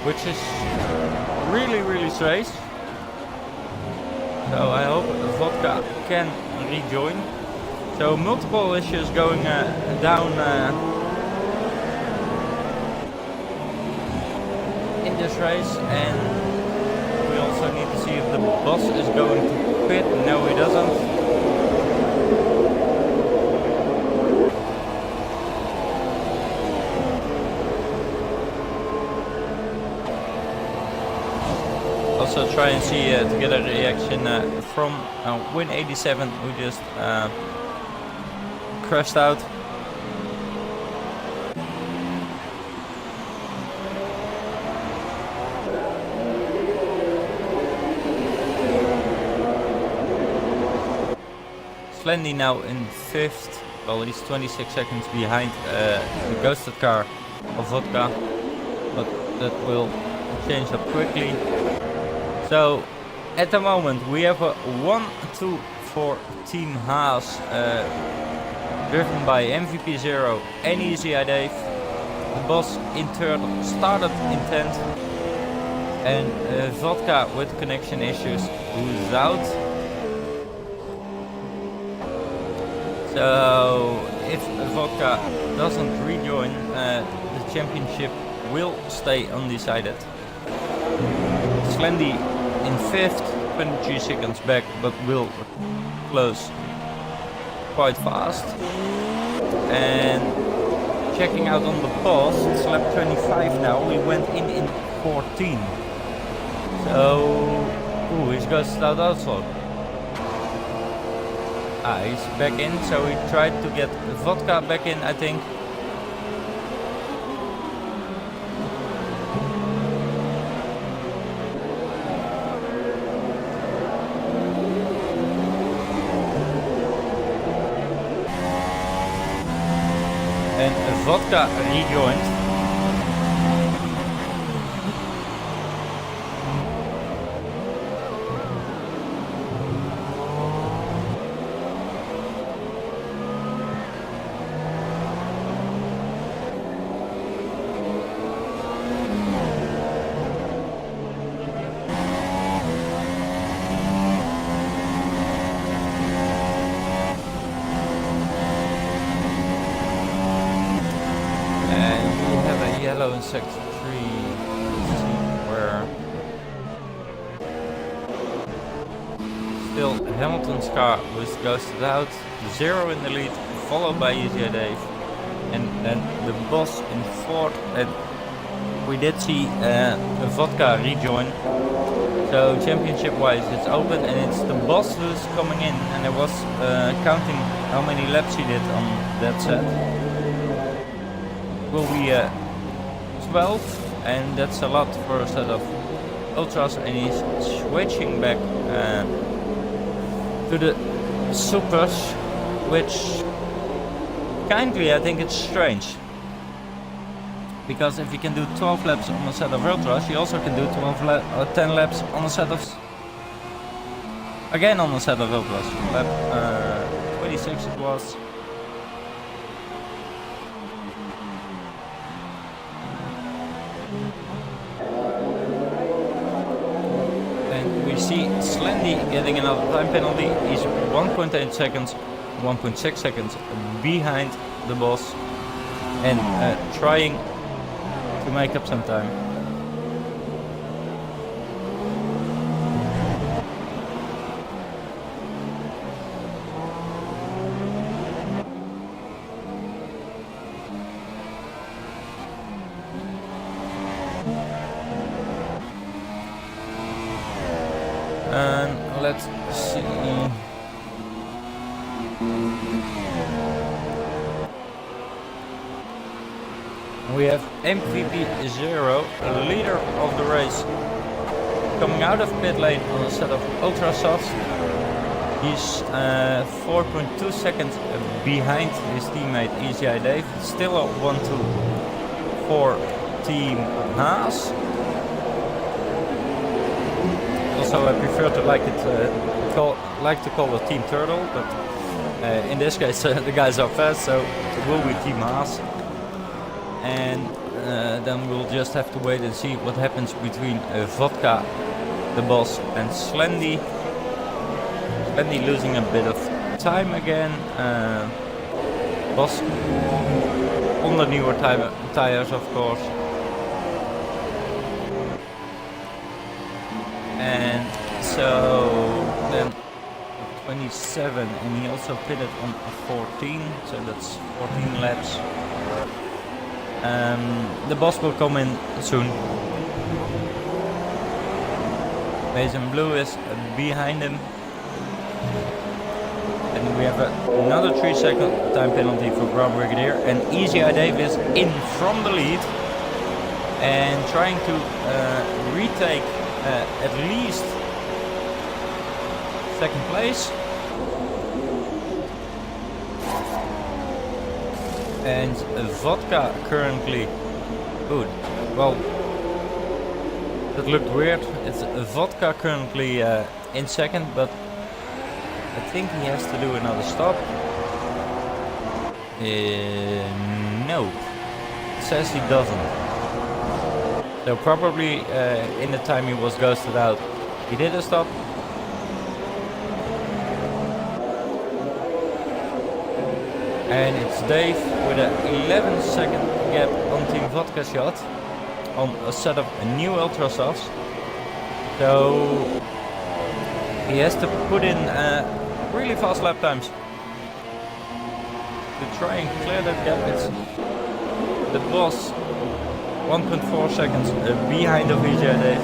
which is really strange. So I hope Vodka can rejoin. So multiple issues going down in this race, and we also need to see if the boss is going to pit. No, he doesn't. Also try and see to get a reaction from Win 87, who just crashed out. Slendy now in fifth. Well, he's 26 seconds behind the ghosted car of Vodka, but that will change up quickly. So at the moment we have a 1-2 for Team Haas, driven by MVP 0 and Easy Eye Dave. The boss in third, started in 10th, and Vodka with connection issues, who's out. So if Vodka doesn't rejoin, the championship will stay undecided. Slendy in fifth, 23 seconds back, but will close quite fast. And checking out on the pause, it's lap 25 now. We went in 14. So, he's ghosted out also. He's back in, so he tried to get Vodka back in, I think. And Vodka rejoined. Yellow in sector 3, let's see where. Still Hamilton's car was ghosted out, 0 in the lead, followed by Easy Eye Dave, and then the boss in fourth. And we did see Vodka rejoin, so championship wise it's open, and it's the boss who's coming in, and I was counting how many laps he did on that set. will be 12, and that's a lot for a set of ultras, and he's switching back to the supers, which kindly I think it's strange, because if you can do 12 laps on a set of ultras, you also can do 10 laps on a set of ultras. Lap 26 it was. And we see Slendy getting another time penalty. He's 1.8 seconds, 1.6 seconds behind the boss, and trying to make up some time. And let's see. We have MVP 0, leader of the race, coming out of pit lane on a set of ultra softs. He's 4.2 seconds behind his teammate ECI Dave. Still a 1-2 for Team Haas. Also, I prefer to like to call it Team Turtle, but in this case the guys are fast, so it will be Team Haas. And then we'll just have to wait and see what happens between Vodka, the boss, and Slendy. Slendy losing a bit of time again. Boss on the newer tires, of course. And so then 27, and he also pitted on 14, so that's 14 laps. The boss will come in soon. Mason Blue is behind him, and we have another 3-second time penalty for Brown Brigadier, and ECI Dave is in from the lead and trying to retake at least second place. And Vodka currently good. Well, that looked weird. It's Vodka currently in second, but I think he has to do another stop. No, it says he doesn't. So probably in the time he was ghosted out, he did a stop. And it's Dave with an 11-second gap on Team Vodka shot on a set of new ultra softs. So he has to put in really fast lap times to try and clear that gap. It's the boss 1.4 seconds behind of EJ Dave.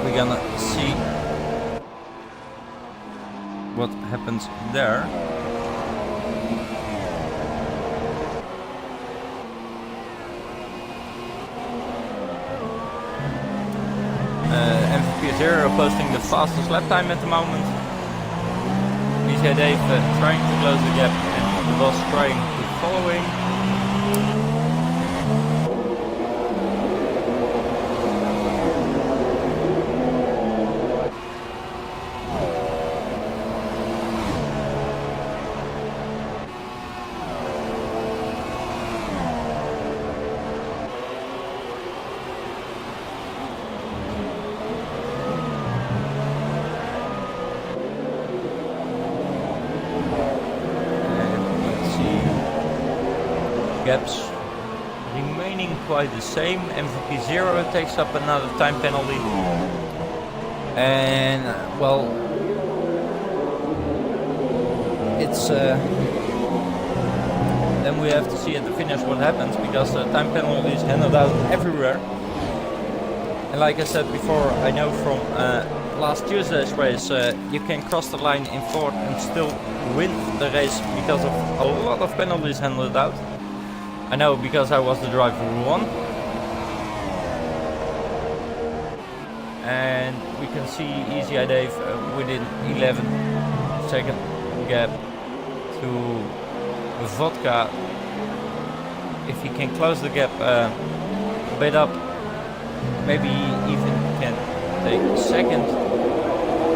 We're gonna see what happens there. MVP 0 posting the fastest lap time at the moment. EJ Dave trying to close the gap, and the boss trying to following. Gaps remaining quite the same. MVP 0 takes up another time penalty, and well, it's then we have to see at the finish what happens, because time penalties handed out everywhere. And like I said before, I know from last Tuesday's race, you can cross the line in fourth and still win the race because of a lot of penalties handed out. I know, because I was the driver who won. And we can see Easy Eye Dave within 11-second gap to Vodka. If he can close the gap a bit up, maybe he even can take second,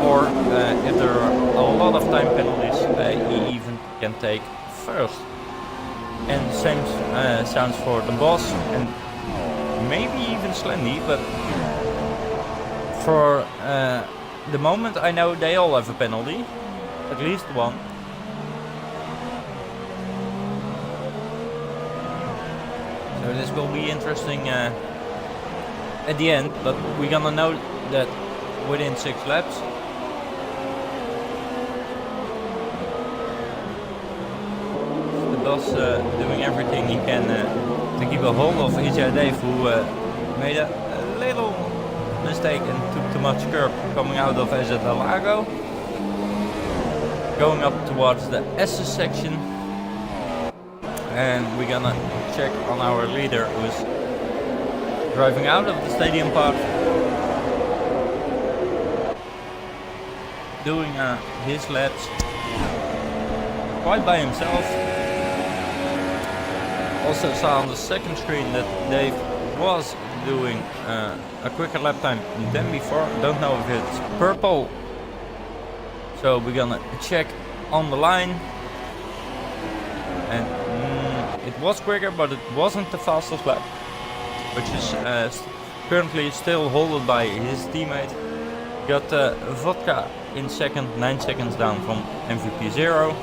or if there are a lot of time penalties, he even can take first. And the same sounds for the boss and maybe even Slendy, but for the moment I know they all have a penalty, at least one. So this will be interesting at the end, but we're gonna know that within 6 laps. The boss doing everything he can to keep a hold of Easy Eye Dave, who made a little mistake and took too much curb coming out of Eze del Lago. Going up towards the S section. And we're gonna check on our leader, who's driving out of the stadium park, doing his laps quite by himself. Also saw on the second screen that Dave was doing a quicker lap time than before. Don't know if it's purple, so we're gonna check on the line. And it was quicker, but it wasn't the fastest lap, which is currently still held by his teammate. Got Vodka in second, 9 seconds down from MVP 0.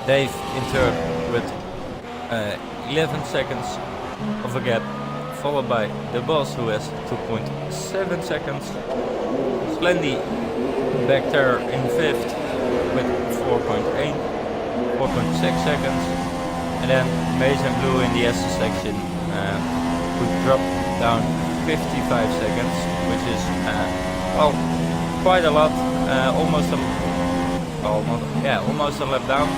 Dave in third with 11 seconds of a gap, followed by the boss, who has 2.7 seconds. Slendy back there in fifth with 4.6 seconds. And then Maize and Blue in the S section who dropped down 55 seconds, which is well, quite a lot, almost a lap down.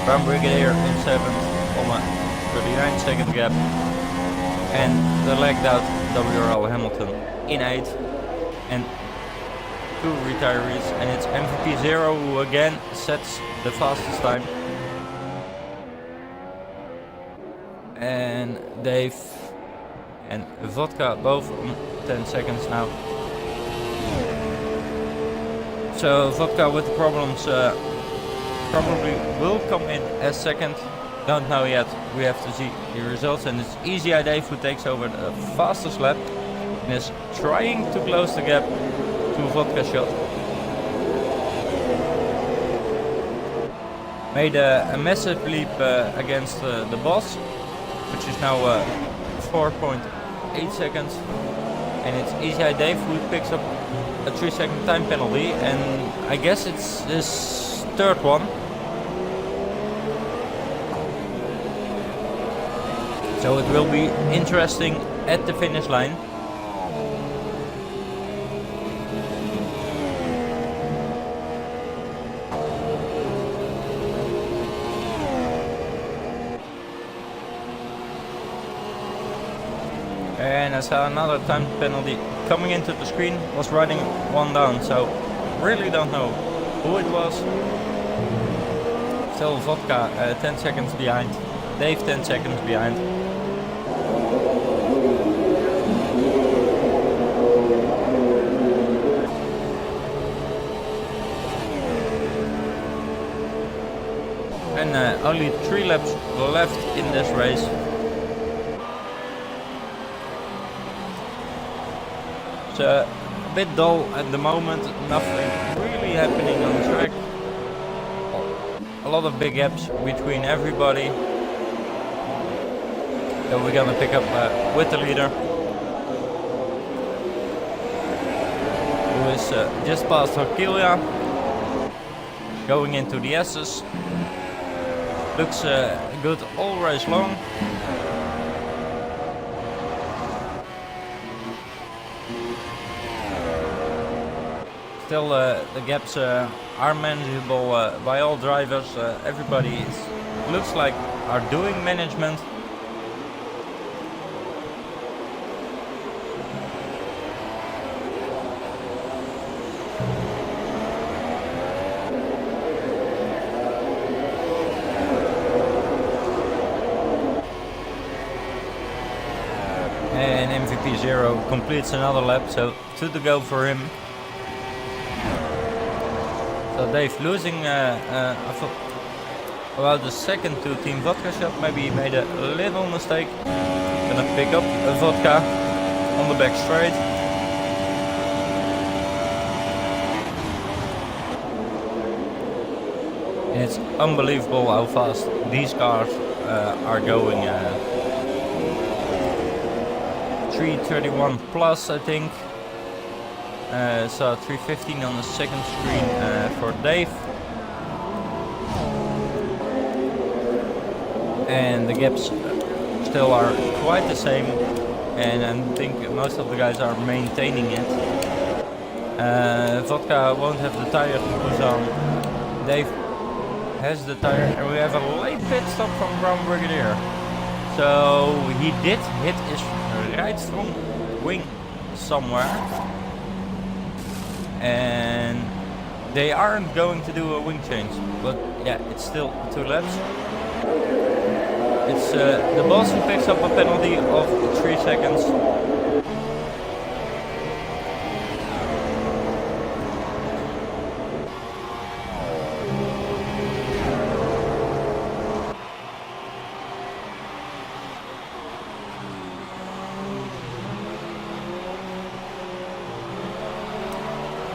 Brown Brigadier in 7th on a 39-second gap, and the lagged out WRL Hamilton in 8th, and 2 retirees, and it's MVP 0 who again sets the fastest time. And Dave and Vodka both on 10 seconds now. So Vodka with the problems probably will come in as second. Don't know yet. We have to see the results, and it's Easy Eye Dave who takes over the fastest lap and is trying to close the gap to Vodka shot. Made a massive leap against the boss, which is now 4.8 seconds, and it's Easy Eye Dave who picks up a 3-second time penalty, and I guess it's his third one. So it will be interesting at the finish line. And I saw another time penalty coming into the screen, was writing one down, so really don't know who it was. Still Vodka 10 seconds behind, Dave 10 seconds behind. And only 3 laps left in this race. It's a bit dull at the moment, nothing really happening on the track. A lot of big gaps between everybody. So we're gonna pick up with the leader, who is just past Tequila, going into the S's. Looks good all race long. Still, the gaps are manageable by all drivers. Everybody looks like are doing management. And MVP 0 completes another lap, so 2 to go for him. So Dave losing about the second to Team Vodka shot. Maybe he made a little mistake. Gonna pick up a Vodka on the back straight. And it's unbelievable how fast these cars are going. 331 plus, I think. So 315 on the second screen for Dave. And the gaps still are quite the same. And I think most of the guys are maintaining it. Vodka won't have the tire to push on. Dave has the tire, and we have a late pit stop from Brown Brigadier. So he did hit his right front wing somewhere, and they aren't going to do a wing change, but yeah, it's still 2 laps. It's the boss who picks up a penalty of 3 seconds.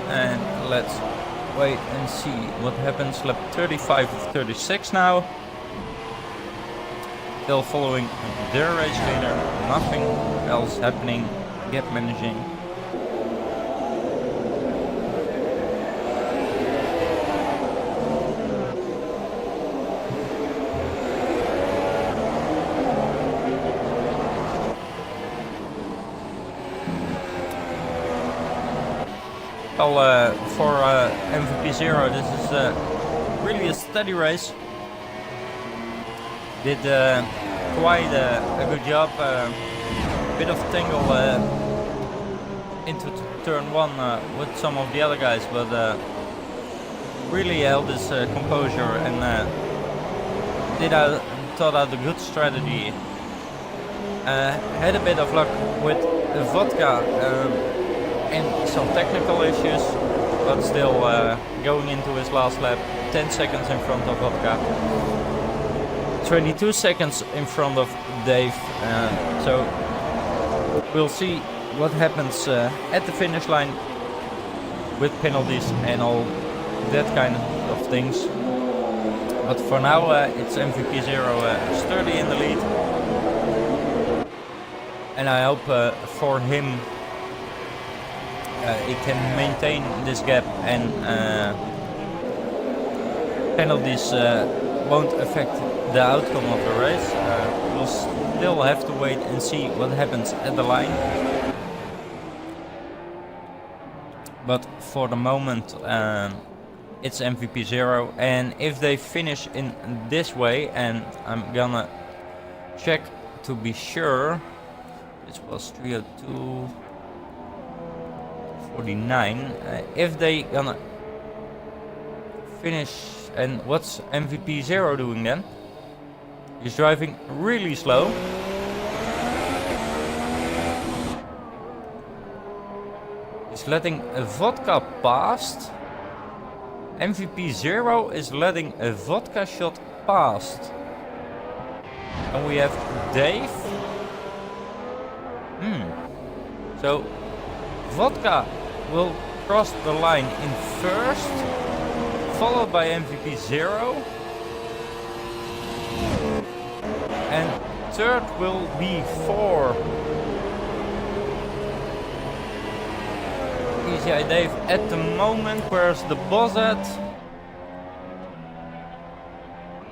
And let's wait and see what happens. Lap 35 of 36 now. Still following their race leader. Nothing else happening. Gap managing. Well, for MVP 0, this is really a steady race. Did quite a good job. Bit of tangle into turn 1 with some of the other guys, but really held his composure and thought out a good strategy. Had a bit of luck with Vodka. And some technical issues, but still going into his last lap, 10 seconds in front of Vodka, 22 seconds in front of Dave. So we'll see what happens at the finish line with penalties and all that kind of things. But for now, it's MVP 0 sturdy in the lead, and I hope for him he can maintain this gap, and penalties won't affect the outcome of the race. We'll still have to wait and see what happens at the line. But for the moment, it's MVP 0, and if they finish in this way, and I'm gonna check to be sure, this was 302. 49. If they gonna finish, and what's MVP 0 doing then? He's driving really slow. He's letting a Vodka past. MVP 0 is letting a Vodka shot past. And we have Dave. So Vodka will cross the line in first, followed by MVP 0, and third will be 4. Easy Eye Dave at the moment. Where's the boss at?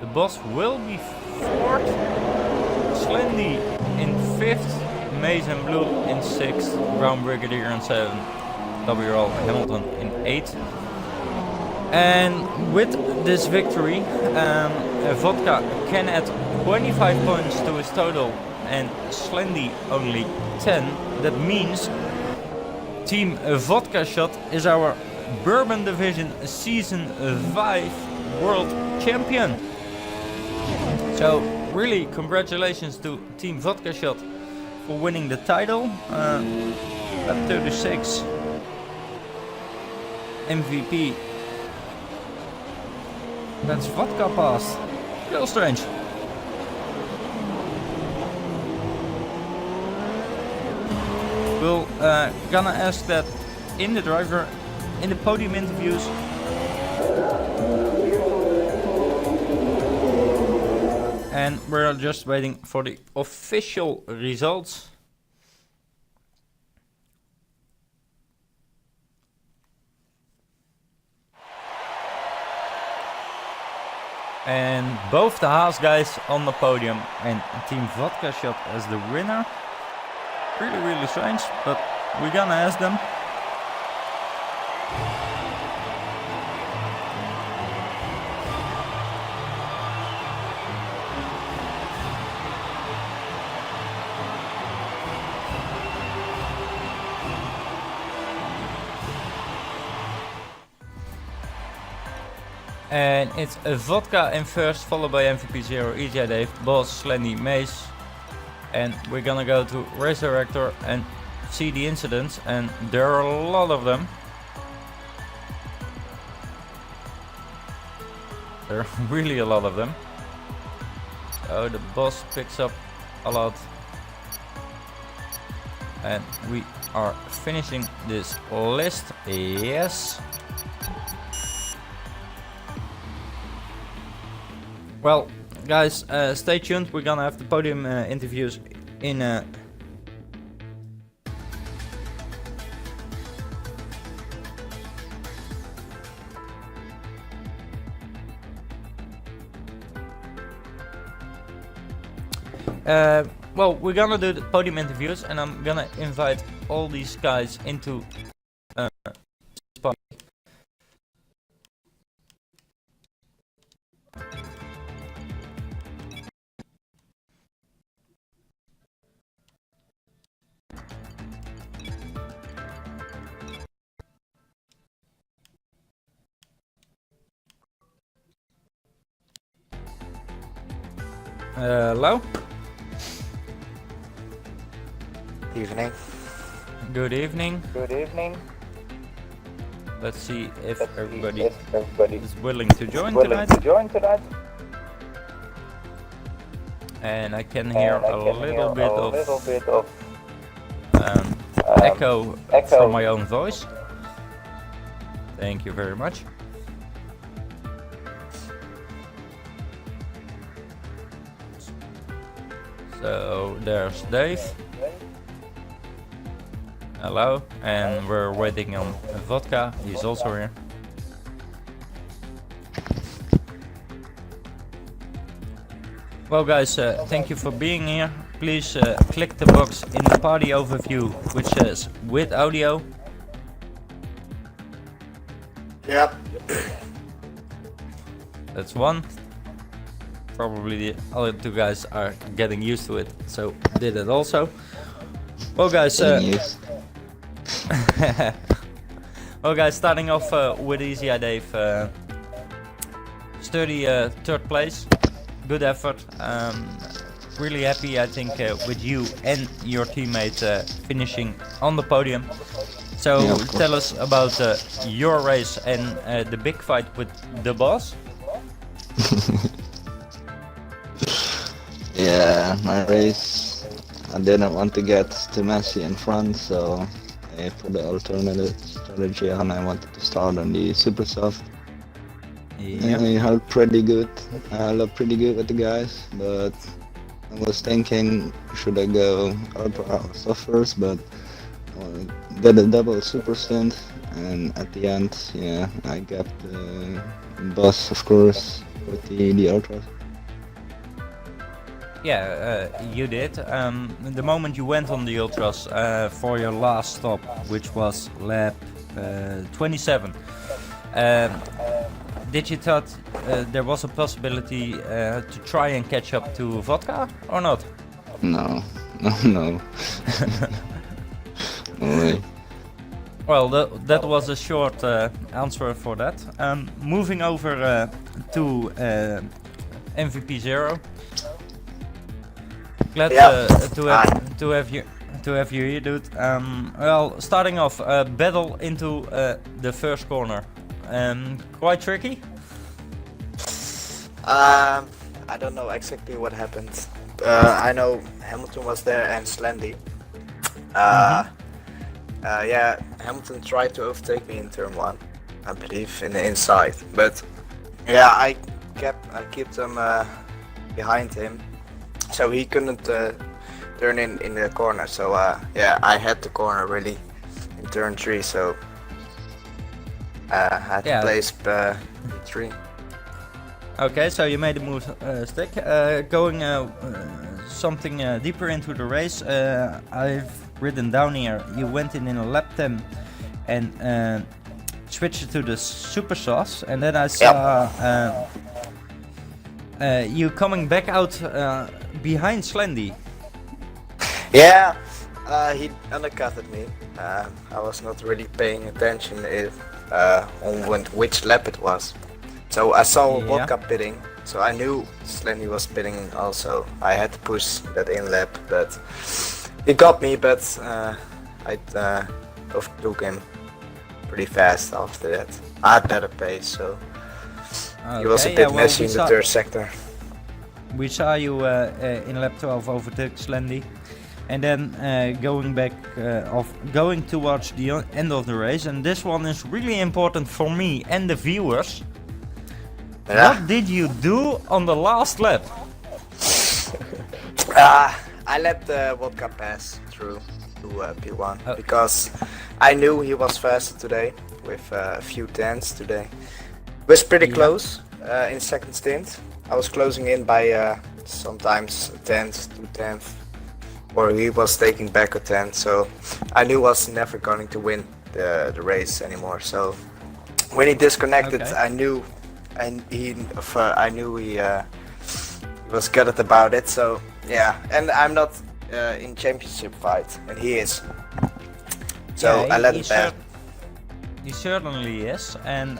The boss will be 4th, Slendy in 5th, Maze and Blue in 6th, Brown Brigadier in 7th. WL Hamilton in 8th. And with this victory, Vodka can add 25 points to his total and Slendy only 10. That means Team Vodka Shot is our Bourbon Division Season 5 World Champion. So really congratulations to Team Vodka Shot for winning the title. At 36 MVP. That's Vodka passed. Real strange. We'll gonna ask that in the podium interviews. And we're just waiting for the official results. And both the Haas guys on the podium and Team Vodka Shot as the winner. Really strange, but we're gonna ask them. And it's a Vodka in first, followed by MVP Zero, EJ Dave, Boss, Slendy, Mace. And we're gonna go to Race Director and see the incidents, and there are a lot of them. There are really a lot of them. So the boss picks up a lot. And we are finishing this list, yes. Well, guys, stay tuned. We're gonna have the podium interviews in well, we're gonna do the podium interviews, and I'm gonna invite all these guys into spot. Hello? Evening. Good evening. Good evening. Let's see if everybody is willing to join tonight. And I can hear a little bit of echo from my own voice. Thank you very much. So there's Dave. Hello, and we're waiting on Vodka. He's also here. Well, guys, thank you for being here. Please click the box in the party overview which says with audio. Yep. That's one. Probably the other two guys are getting used to it, so did it also. Well, guys, well, guys, starting off with Easy Dave, sturdy third place, good effort. Really happy, I think, with you and your teammate finishing on the podium. So yeah, tell us about your race and the big fight with the boss. Yeah, my race, I didn't want to get too messy in front, so I put the alternative strategy on. I wanted to start on the super soft. Yeah. I held pretty good. I looked pretty good with the guys, but I was thinking, should I go ultra or soft first, but I did a double super stint, and at the end, yeah, I got the boss, of course, with the ultras. Yeah, you did. The moment you went on the ultras for your last stop, which was lap 27. Did you thought there was a possibility to try and catch up to vodka or not? No, no. No way. Well, that was a short answer for that. Moving over to MVP 0. Glad to have you here, dude. Well, starting off, battle into the first corner. Quite tricky. I don't know exactly what happened. I know Hamilton was there and Slendy. Yeah, Hamilton tried to overtake me in turn 1, I believe, in the inside. But yeah, I kept him behind him, so he couldn't turn in the corner. So yeah, I had the corner really in turn 3. So I had to place 3. Okay, so you made a move stick. Going something deeper into the race, I've written down here, you went in a lap 10 and switched to the super sauce, and then I saw you coming back out behind Slendy. Yeah, he undercutted me. I was not really paying attention on which lap it was. So I saw vodka pitting, so I knew Slendy was pitting also. I had to push that in lap, but he got me, but I overtook him pretty fast after that. I had better pace, so he was a bit messy in the third sector. We saw you in lap 12 overtake Slendy, and then going towards the end of the race, and this one is really important for me and the viewers. Yeah. What did you do on the last lap? I let the vodka pass through to P1 because I knew he was faster today with a few tenths today. It was pretty close in second stint. I was closing in by sometimes a tenth, 2 tenths, or he was taking back a tenth. So I knew I was never going to win the race anymore. So when he disconnected, I knew he was gutted about it. So yeah, and I'm not in championship fight, and he is. So I let him pass. He certainly is, and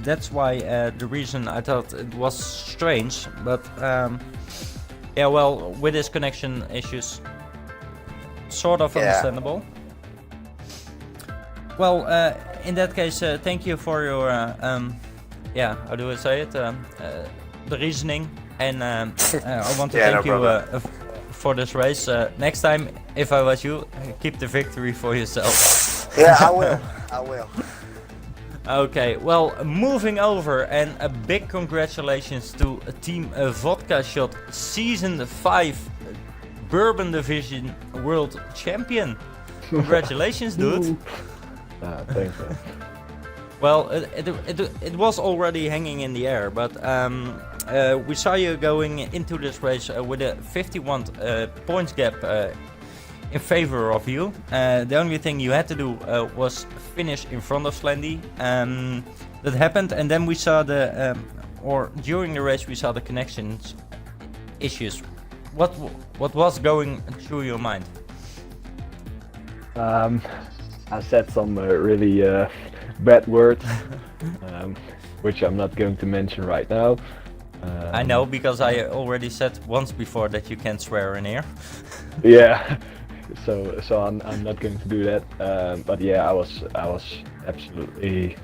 that's why the reason I thought it was strange. But yeah, well, with his connection issues, sort of understandable. Well, in that case, thank you for your how do I say it? The reasoning, and I want to thank you for this race. Next time, if I was you, keep the victory for yourself. Yeah, I will. I will. Okay, well, moving over, and a big congratulations to Team Vodka Shot Season 5 Bourbon Division World Champion. Congratulations, dude. Thanks, man. Well, it was already hanging in the air, but we saw you going into this race with a 51 points gap in favor of you. The only thing you had to do was finish in front of Slendy. That happened, and then we saw during the race we saw the connections issues. What was going through your mind? I said some really bad words, which I'm not going to mention right now. I know, because I already said once before that you can't swear in here. Yeah, so I'm not going to do that. But yeah, I was absolutely,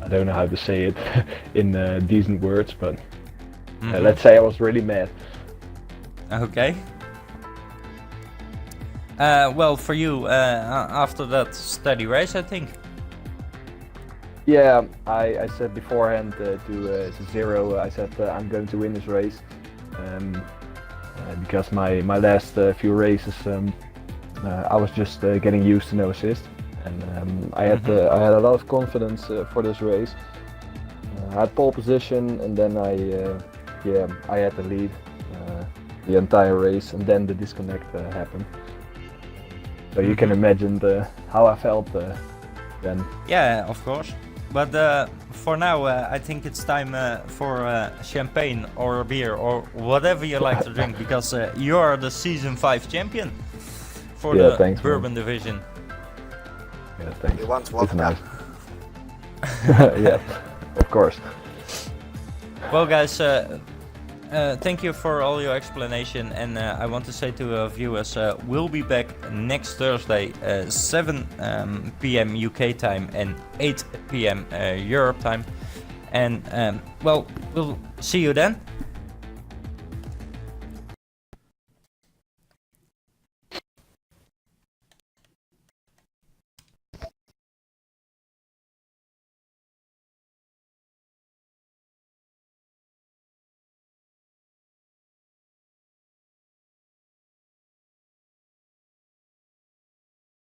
I don't know how to say it in decent words, but let's say I was really mad. Okay. Well, for you, after that steady race, I think. Yeah, I said beforehand to Zero, I said I'm going to win this race, because my last few races I was just getting used to no assist, and I had a lot of confidence for this race. I had pole position, and then I had the lead the entire race, and then the disconnect happened. So you can imagine how I felt then. Yeah, of course. But for now, I think it's time for champagne or a beer or whatever you like to drink, because you're the season 5 champion for Yeah, the thanks, man. Bourbon division. Yeah, thanks. He wants It's vodka. nice. Yeah, of course. Well, guys, thank you for all your explanation, and I want to say to our viewers, we'll be back next Thursday, 7 p.m. UK time and 8 p.m. Europe time, and well, we'll see you then.